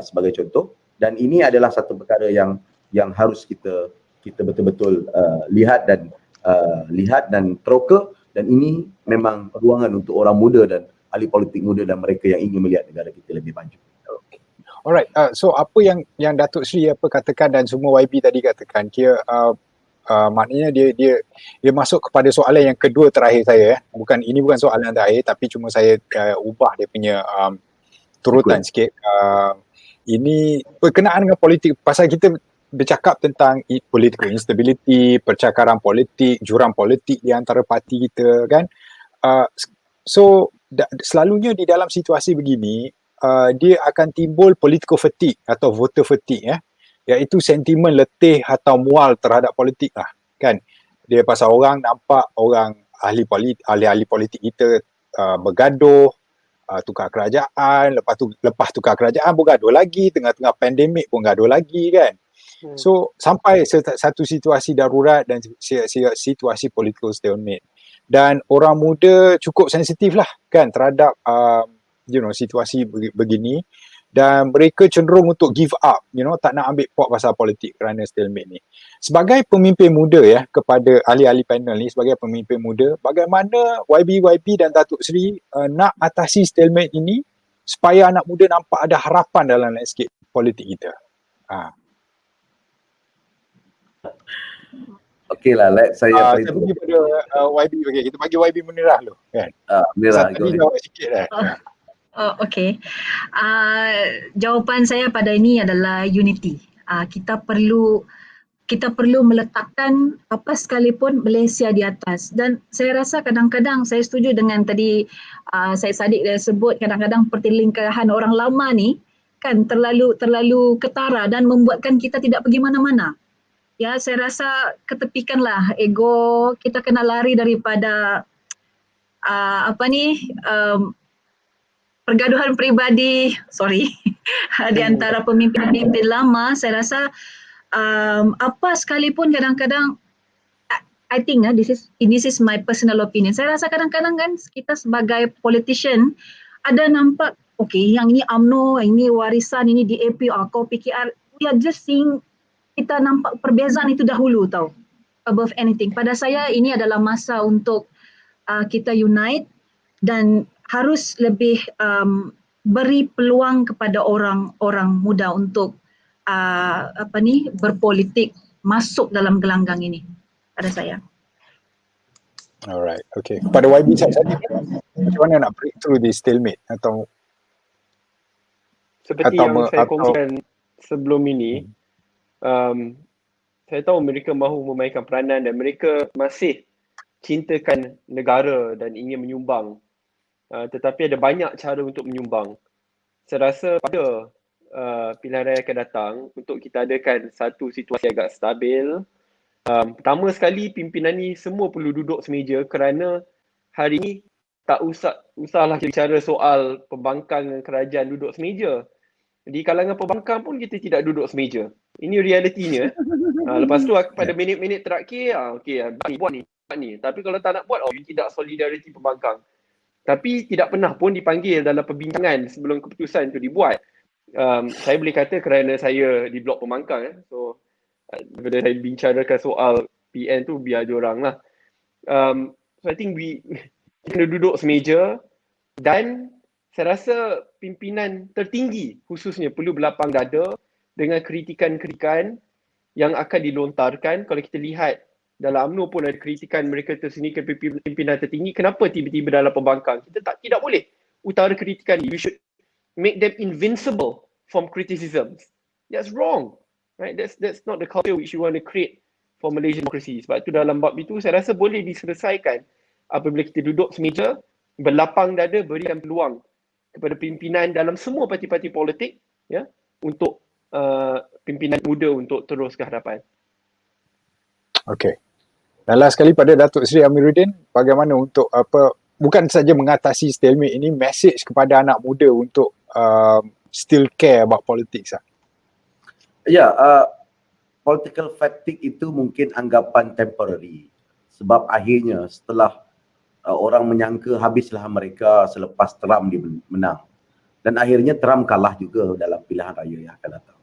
sebagai contoh. Dan ini adalah satu perkara yang harus kita betul-betul lihat dan teroka, dan ini memang ruangan untuk orang muda dan ahli politik muda dan mereka yang ingin melihat negara kita lebih maju. Alright, so apa yang Datuk Sri katakan dan semua YB tadi katakan, maknanya dia masuk kepada soalan yang kedua terakhir saya. Ini bukan soalan terakhir, tapi cuma saya ubah dia punya turutan sikit. Ini berkenaan dengan politik, pasal kita bercakap tentang political instability, percakaran politik, jurang politik di antara parti kita kan. So selalunya di dalam situasi begini, dia akan timbul political fatigue atau voter fatigue, iaitu sentimen letih atau mual terhadap politik lah, kan. Dia pasal orang nampak orang ahli-ahli politik kita bergaduh, tukar kerajaan, lepas tukar kerajaan pun gaduh lagi, tengah-tengah pandemik pun gaduh lagi, kan. So sampai satu situasi darurat dan situasi political stalemate, dan orang muda cukup sensitif lah, kan, terhadap situasi begini, dan mereka cenderung untuk give up, tak nak ambil pot pasal politik kerana stalemate ni. Sebagai pemimpin muda kepada ahli-ahli panel ni, sebagai pemimpin muda, bagaimana YB dan Datuk Seri nak atasi stalemate ini supaya anak muda nampak ada harapan dalam landscape politik kita? Okeylah, saya pergi pada YB. Okay, kita bagi YB Munirah dulu, kan. Munirah, tadi jawab sikit dah. Okey. Jawapan saya pada ini adalah unity. Kita perlu meletakkan apa sekalipun Malaysia di atas, dan saya rasa kadang-kadang saya setuju dengan tadi Syed Saddiq dia sebut, kadang-kadang pertelingkahan orang lama ni kan terlalu ketara dan membuatkan kita tidak pergi mana-mana. Ya, saya rasa ketepikanlah ego, kita kena lari daripada pergaduhan peribadi, di antara pemimpin-pemimpin lama. Saya rasa apa sekalipun kadang-kadang, I think this is my personal opinion. Saya rasa kadang-kadang kan kita sebagai politician ada nampak, okay, yang ini UMNO, yang ini warisan, ini DAP, kau PKR, we are just seeing, kita nampak perbezaan itu dahulu tau, above anything. Pada saya ini adalah masa untuk kita unite dan harus lebih beri peluang kepada orang muda untuk berpolitik, masuk dalam gelanggang ini, pada saya. Alright, okay. Pada YB saya macam mana nak break through this stalemate atau seperti yang saya kongsikan sebelum ini, saya tahu mereka mahu memainkan peranan dan mereka masih cintakan negara dan ingin menyumbang. Tetapi ada banyak cara untuk menyumbang. Saya rasa pada pilihan raya akan datang, untuk kita adakan satu situasi agak stabil, pertama sekali pimpinan ni semua perlu duduk semeja, kerana hari ini tak usahlah kita bicara soal pembangkang dan kerajaan duduk semeja. Di kalangan pembangkang pun kita tidak duduk semeja. Ini realitinya. Lepas tu pada minit-minit terakhir, buat ni. Tapi kalau tak nak buat, tidak solidariti pembangkang. Tapi tidak pernah pun dipanggil dalam perbincangan sebelum keputusan itu dibuat. Saya boleh kata kerana saya di blok pembangkang. So, daripada saya bicarakan soal PN tu, biar diorang lah. So, I think we kena duduk semeja, dan saya rasa pimpinan tertinggi khususnya perlu berlapang dada dengan kritikan-kritikan yang akan dilontarkan. Kalau kita lihat dalam UMNO pun ada kritikan mereka tersendiri ke pimpinan tertinggi. Kenapa tiba-tiba dalam pembangkang kita tidak boleh utara kritikan ni? We should make them invincible from criticisms. That's wrong, right? That's not the culture which you want to create for Malaysian democracy. Sebab tu dalam bab itu saya rasa boleh diselesaikan apabila kita duduk semeja, berlapang dada, berikan peluang kepada pimpinan dalam semua parti-parti politik, untuk pimpinan muda untuk terus ke hadapan. Okey. Dan last sekali pada Datuk Seri Amiruddin, bagaimana untuk bukan saja mengatasi stalemate ini, message kepada anak muda untuk still care about politics lah. Ya, political fatigue itu mungkin anggapan temporary. Sebab akhirnya setelah orang menyangka habislah mereka selepas Trump menang. Dan akhirnya Trump kalah juga dalam pilihan raya yang akan datang.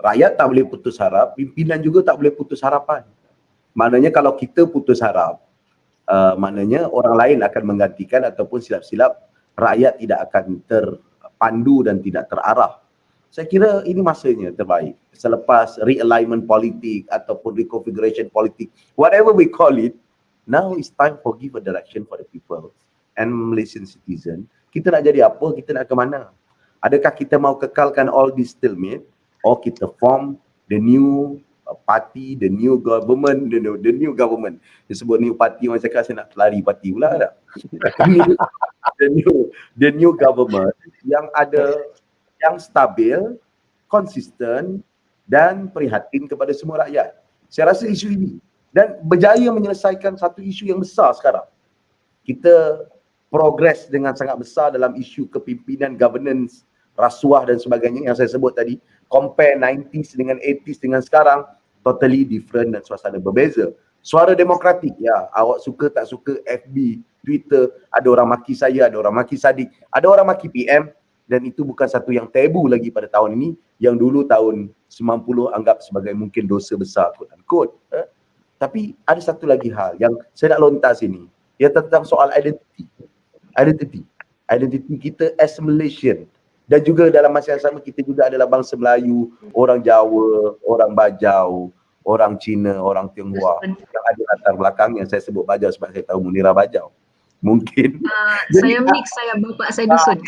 Rakyat tak boleh putus harap, pimpinan juga tak boleh putus harapan. Maknanya kalau kita putus harap, maknanya orang lain akan menggantikan, ataupun silap-silap rakyat tidak akan terpandu dan tidak terarah. Saya kira ini masanya terbaik. Selepas realignment politik ataupun reconfiguration politik, whatever we call it, now it's time for give a direction for the people and Malaysian citizen. Kita nak jadi apa? Kita nak ke mana? Adakah kita mau kekalkan all this stalemate, or kita form the new party, the new government, the new government. Dia sebut new party, orang cakap saya nak lari parti pula tak? the new government yang stabil, konsisten dan prihatin kepada semua rakyat. Saya rasa isu ini dan berjaya menyelesaikan satu isu yang besar sekarang. Kita progress dengan sangat besar dalam isu kepimpinan, governance, rasuah dan sebagainya yang saya sebut tadi. Compare 90s dengan 80s dengan sekarang, totally different dan suasana berbeza. Suara demokratik, ya, awak suka tak suka FB, Twitter, ada orang maki saya, ada orang maki Sadiq, ada orang maki PM, dan itu bukan satu yang tabu lagi pada tahun ini, yang dulu tahun 90 anggap sebagai mungkin dosa besar, quote unquote. Tapi ada satu lagi hal yang saya nak lontar sini, ia tentang soal identity kita as Malaysian. Dan juga dalam masa yang sama kita juga adalah bangsa Melayu, orang Jawa, orang Bajau, orang Cina, orang Tionghoa yang ada latar belakang yang saya sebut Bajau sebab saya tahu Munirah Bajau. Mungkin saya mix, saya bapak saya dusun.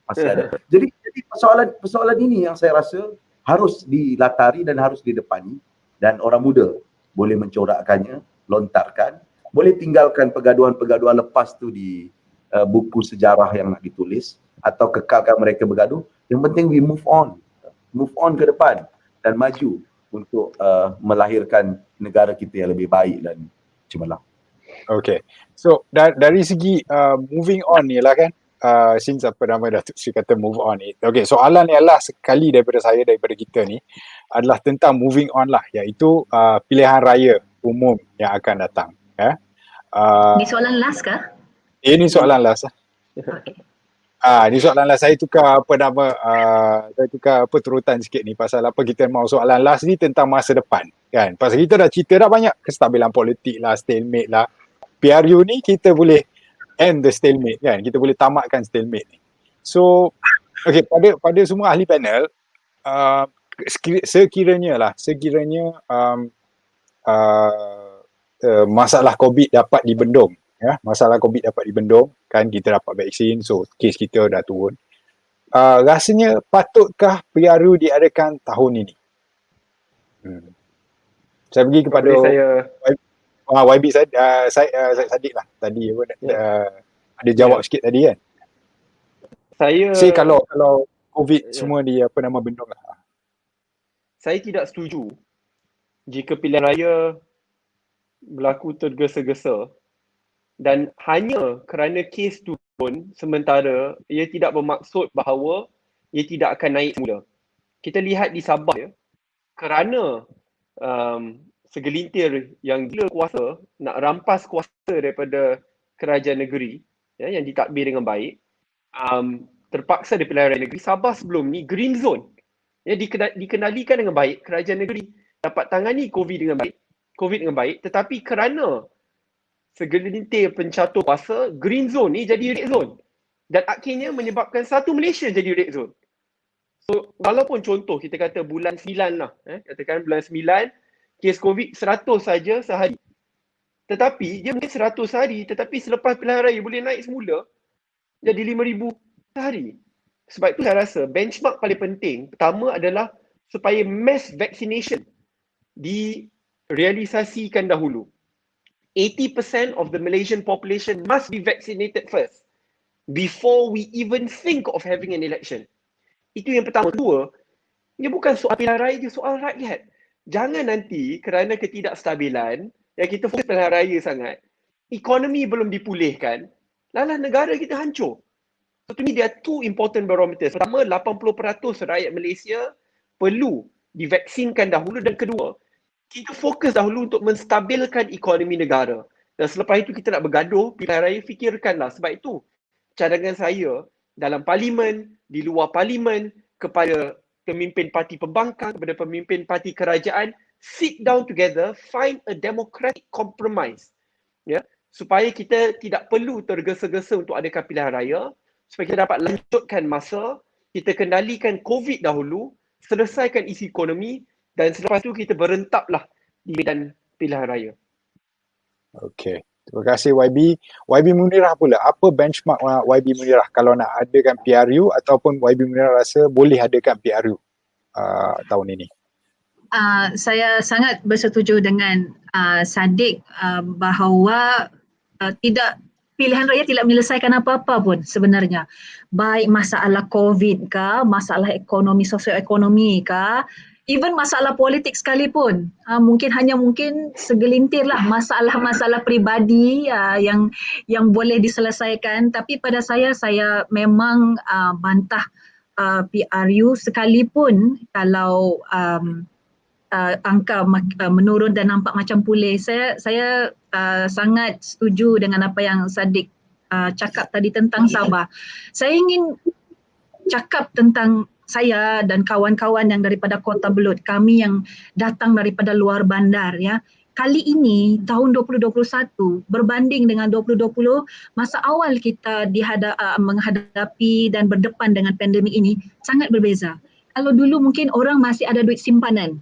Masih ada. Jadi persoalan ini yang saya rasa harus dilatari dan harus didepani, dan orang muda boleh mencorakkannya, lontarkan, boleh tinggalkan pergaduhan-pergaduhan lepas tu di buku sejarah yang nak ditulis atau kekalkan mereka bergaduh. Yang penting we move on ke depan dan maju untuk melahirkan negara kita yang lebih baik dan cemerlang. Okay, so dari segi moving on ni lah kan, since apa nama Datuk Sri kata move on ni. Okay, soalan yang lah sekali daripada kita ni adalah tentang moving on lah, iaitu pilihan raya umum yang akan datang. Ini soalan last kah? Ini soalan last lah. Okay. Ni soalan last. Saya tukar turutan sikit ni pasal apa kita mau soalan last ni tentang masa depan kan. Pasal kita dah cerita dah banyak kestabilan politik lah, stalemate lah. PRU ni kita boleh end the stalemate kan. Kita boleh tamatkan stalemate ni. So okay, pada semua ahli panel, sekiranya masalah COVID dapat dibendung, masalah COVID dapat dibendung kan, kita dapat vaksin, so kes kita dah turun. Rasanya patutkah PRU diadakan tahun ini? Saya pergi kepada YB Sadiq lah tadi, ada jawab sikit tadi kan. Saya kalau COVID semua bendung lah. Saya tidak setuju jika pilihan raya berlaku tergesa-gesa dan hanya kerana kes turun sementara, ia tidak bermaksud bahawa ia tidak akan naik semula. Kita lihat di Sabah kerana segelintir yang gila kuasa nak rampas kuasa daripada kerajaan negeri yang ditadbir dengan baik, terpaksa di pilihan raya negeri. Sabah sebelum ni green zone, dikendalikan dengan baik, kerajaan negeri dapat tangani COVID dengan baik, tetapi kerana segelintir pencatur kuasa, green zone ni jadi red zone dan akhirnya menyebabkan satu Malaysia jadi red zone. So walaupun contoh kita kata bulan 9 lah, katakan bulan 9 kes COVID 100 saja sehari, tetapi dia mungkin 100 hari, tetapi selepas pilihan raya boleh naik semula jadi 5,000 sehari. Sebab itu saya rasa benchmark paling penting pertama adalah supaya mass vaccination direalisasikan dahulu. 80% of the Malaysian population must be vaccinated first before we even think of having an election. Itu yang pertama. Kedua, ia bukan soal pilihan raya, dia soal rakyat. Jangan nanti kerana ketidakstabilan yang kita fokus pilihan raya sangat, ekonomi belum dipulihkan, lalah negara kita hancur. So to me, there are two important barometers. Pertama, 80% rakyat Malaysia perlu divaksinkan dahulu, dan kedua, kita fokus dahulu untuk menstabilkan ekonomi negara. Dan selepas itu kita nak bergaduh pilihan raya, fikirkanlah. Sebab itu cadangan saya dalam parlimen, di luar parlimen, kepada pemimpin parti pembangkang, kepada pemimpin parti kerajaan, sit down together, find a democratic compromise. Supaya kita tidak perlu tergesa-gesa untuk adakan pilihan raya, supaya kita dapat lanjutkan masa, kita kendalikan COVID dahulu, selesaikan isu ekonomi, dan selepas itu kita berentaplah di medan pilihan raya. Okey. Terima kasih YB. YB Munirah pula, apa benchmark YB Munirah kalau nak adakan PRU, ataupun YB Munirah rasa boleh adakan PRU tahun ini? Saya sangat bersetuju dengan Sadiq bahawa tidak pilihan rakyat tidak menyelesaikan apa-apa pun sebenarnya. Baik masalah COVID ke, masalah ekonomi, sosioekonomi ke, even masalah politik sekalipun. Mungkin segelintir lah masalah-masalah peribadi yang boleh diselesaikan. Tapi pada saya memang bantah PRU sekalipun kalau angka menurun dan nampak macam pulih. Saya sangat setuju dengan apa yang Sadiq cakap tadi tentang Sabah. Saya ingin cakap tentang saya dan kawan-kawan yang daripada Kota Belud, kami yang datang daripada luar bandar ya. Kali ini tahun 2021 berbanding dengan 2020, masa awal kita menghadapi dan berdepan dengan pandemik ini sangat berbeza. Kalau dulu mungkin orang masih ada duit simpanan.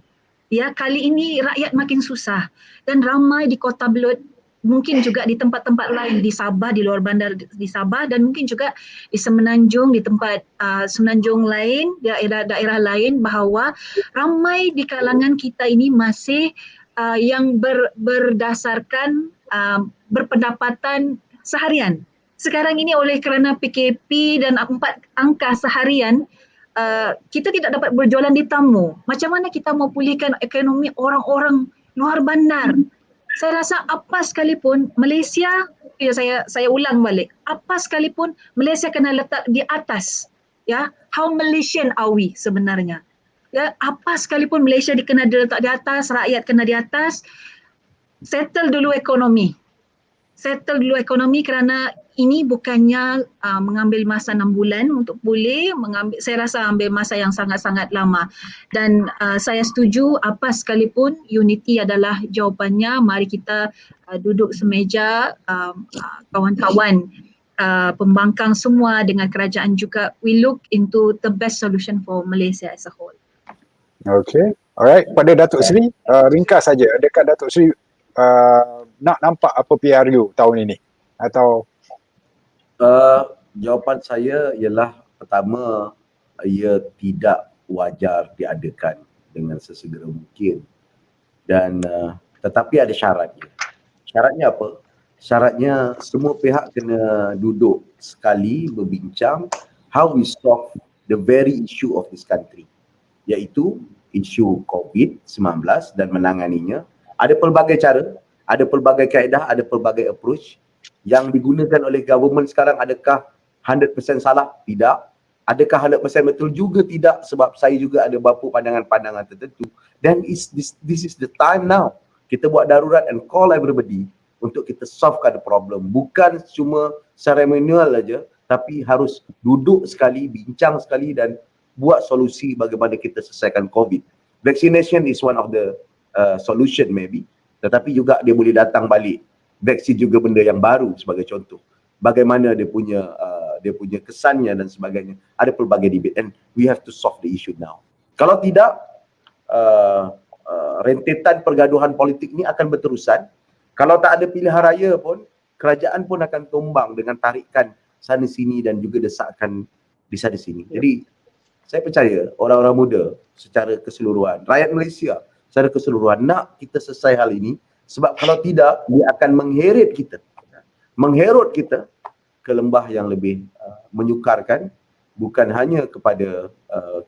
Ya, kali ini rakyat makin susah dan ramai di Kota Belud, mungkin juga di tempat-tempat lain di Sabah, di luar bandar di Sabah dan mungkin juga di Semenanjung, di tempat Semenanjung lain, daerah-daerah lain, bahawa ramai di kalangan kita ini masih yang berdasarkan berpendapatan seharian. Sekarang ini oleh kerana PKP dan 4 angka seharian, kita tidak dapat berjualan di tamu. Macam mana kita mau pulihkan ekonomi orang-orang luar bandar? Saya rasa apa sekalipun Malaysia, saya ulang balik, apa sekalipun Malaysia kena letak di atas. Ya, how Malaysian are we sebenarnya? Ya, apa sekalipun Malaysia kena diletak di atas, rakyat kena di atas. Settle dulu ekonomi. Kerana ini bukannya mengambil masa 6 bulan untuk pulih, saya rasa ambil masa yang sangat-sangat lama. Dan saya setuju apa sekalipun unity adalah jawapannya. Mari kita duduk semeja, kawan-kawan pembangkang semua dengan kerajaan juga, we look into the best solution for Malaysia as a whole. Okay, alright. Pada Datuk Seri, ringkas saja. Adakah Datuk Seri nak nampak apa PRU tahun ini? Atau jawapan saya ialah, pertama, ia tidak wajar diadakan dengan sesegera mungkin, dan tetapi ada syaratnya. Syaratnya apa? Syaratnya semua pihak kena duduk sekali berbincang how we solve the very issue of this country, iaitu isu COVID-19 dan menanganinya. Ada pelbagai cara, ada pelbagai kaedah, ada pelbagai approach yang digunakan oleh government sekarang. Adakah 100% salah? Tidak. Adakah 100% betul? Juga tidak, sebab saya juga ada beberapa pandangan-pandangan tertentu. Dan this is the time now. Kita buat darurat and call everybody untuk kita solvekan the problem. Bukan cuma seremonial saja, tapi harus duduk sekali, bincang sekali dan buat solusi bagaimana kita selesaikan COVID. Vaccination is one of the solution maybe, tetapi juga dia boleh datang balik. Vaksin juga benda yang baru sebagai contoh. Bagaimana dia punya kesannya dan sebagainya. Ada pelbagai debate and we have to solve the issue now. Kalau tidak, rentetan pergaduhan politik ni akan berterusan. Kalau tak ada pilihan raya pun, kerajaan pun akan tumbang dengan tarikan sana sini dan juga desakan di sana sini. Jadi saya percaya orang-orang muda secara keseluruhan, rakyat Malaysia secara keseluruhan nak kita selesai hal ini, sebab kalau tidak dia akan mengheret kita ke lembah yang lebih menyukarkan, bukan hanya kepada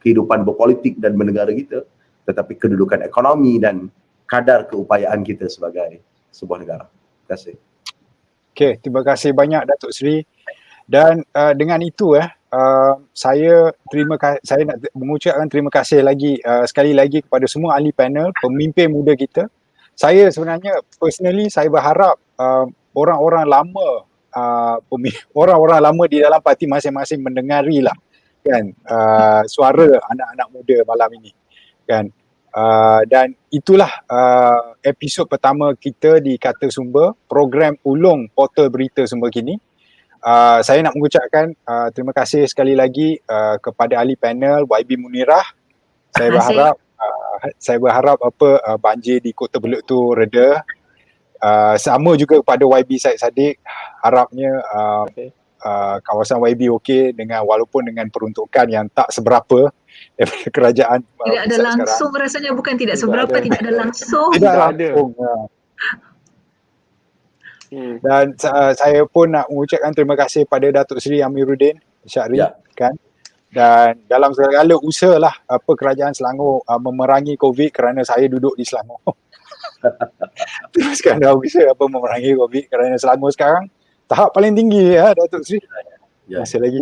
kehidupan berpolitik dan bernegara kita, tetapi kedudukan ekonomi dan kadar keupayaan kita sebagai sebuah negara. Terima kasih. Okay, terima kasih banyak Datuk Seri. Dan dengan itu saya nak mengucapkan terima kasih lagi sekali lagi kepada semua ahli panel, pemimpin muda kita. Saya sebenarnya personally saya berharap orang-orang lama di dalam parti masing-masing mendengarilah kan suara anak-anak muda malam ini kan. Dan itulah episod pertama kita di Kata Sumber, program ulung portal berita Sumber Kini. Saya nak mengucapkan terima kasih sekali lagi kepada ahli panel YB Munirah. Saya berharap banjir di Kota Belud tu reda. Sama juga kepada YB Syed Saddiq, harapnya kawasan YB okey walaupun dengan peruntukan yang tak seberapa daripada kerajaan Tidak ada pusat langsung sekarang. rasanya, bukan tidak Tidak seberapa, ada. tidak ada langsung. Tidak Tidak ada. langsung. Dan saya pun nak mengucapkan terima kasih pada Datuk Seri Amiruddin Syahri, Ya. kan. Dan dalam segala usaha lah kerajaan Selangor memerangi COVID kerana saya duduk di Selangor. Teruskan dah usaha memerangi COVID kerana Selangor sekarang tahap paling tinggi ya Datuk Seri. Ya. Masih lagi.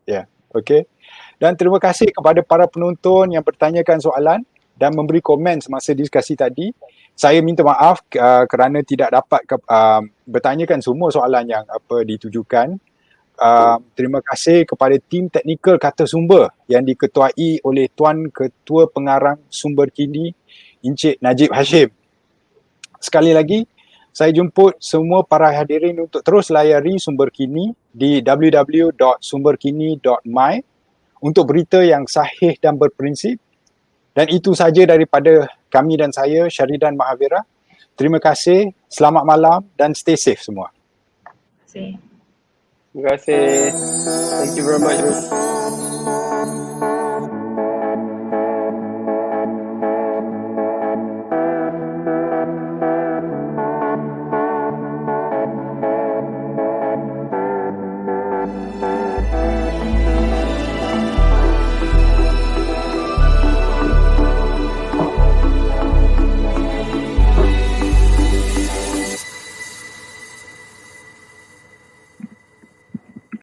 Ya, okey. Dan terima kasih kepada para penonton yang bertanyakan soalan dan memberi komen semasa diskusi tadi. Saya minta maaf kerana tidak dapat bertanyakan semua soalan yang ditujukan. Terima kasih kepada tim teknikal Kata Sumber yang diketuai oleh Tuan Ketua Pengarang Sumber Kini Encik Najib Hashim. Sekali lagi, saya jemput semua para hadirin untuk terus layari Sumber Kini di www.sumberkini.my untuk berita yang sahih dan berprinsip. Dan itu saja daripada kami dan saya, Syaridan Mahavira. Terima kasih, selamat malam dan stay safe semua. Terima kasih. Terima kasih. Thank you very much.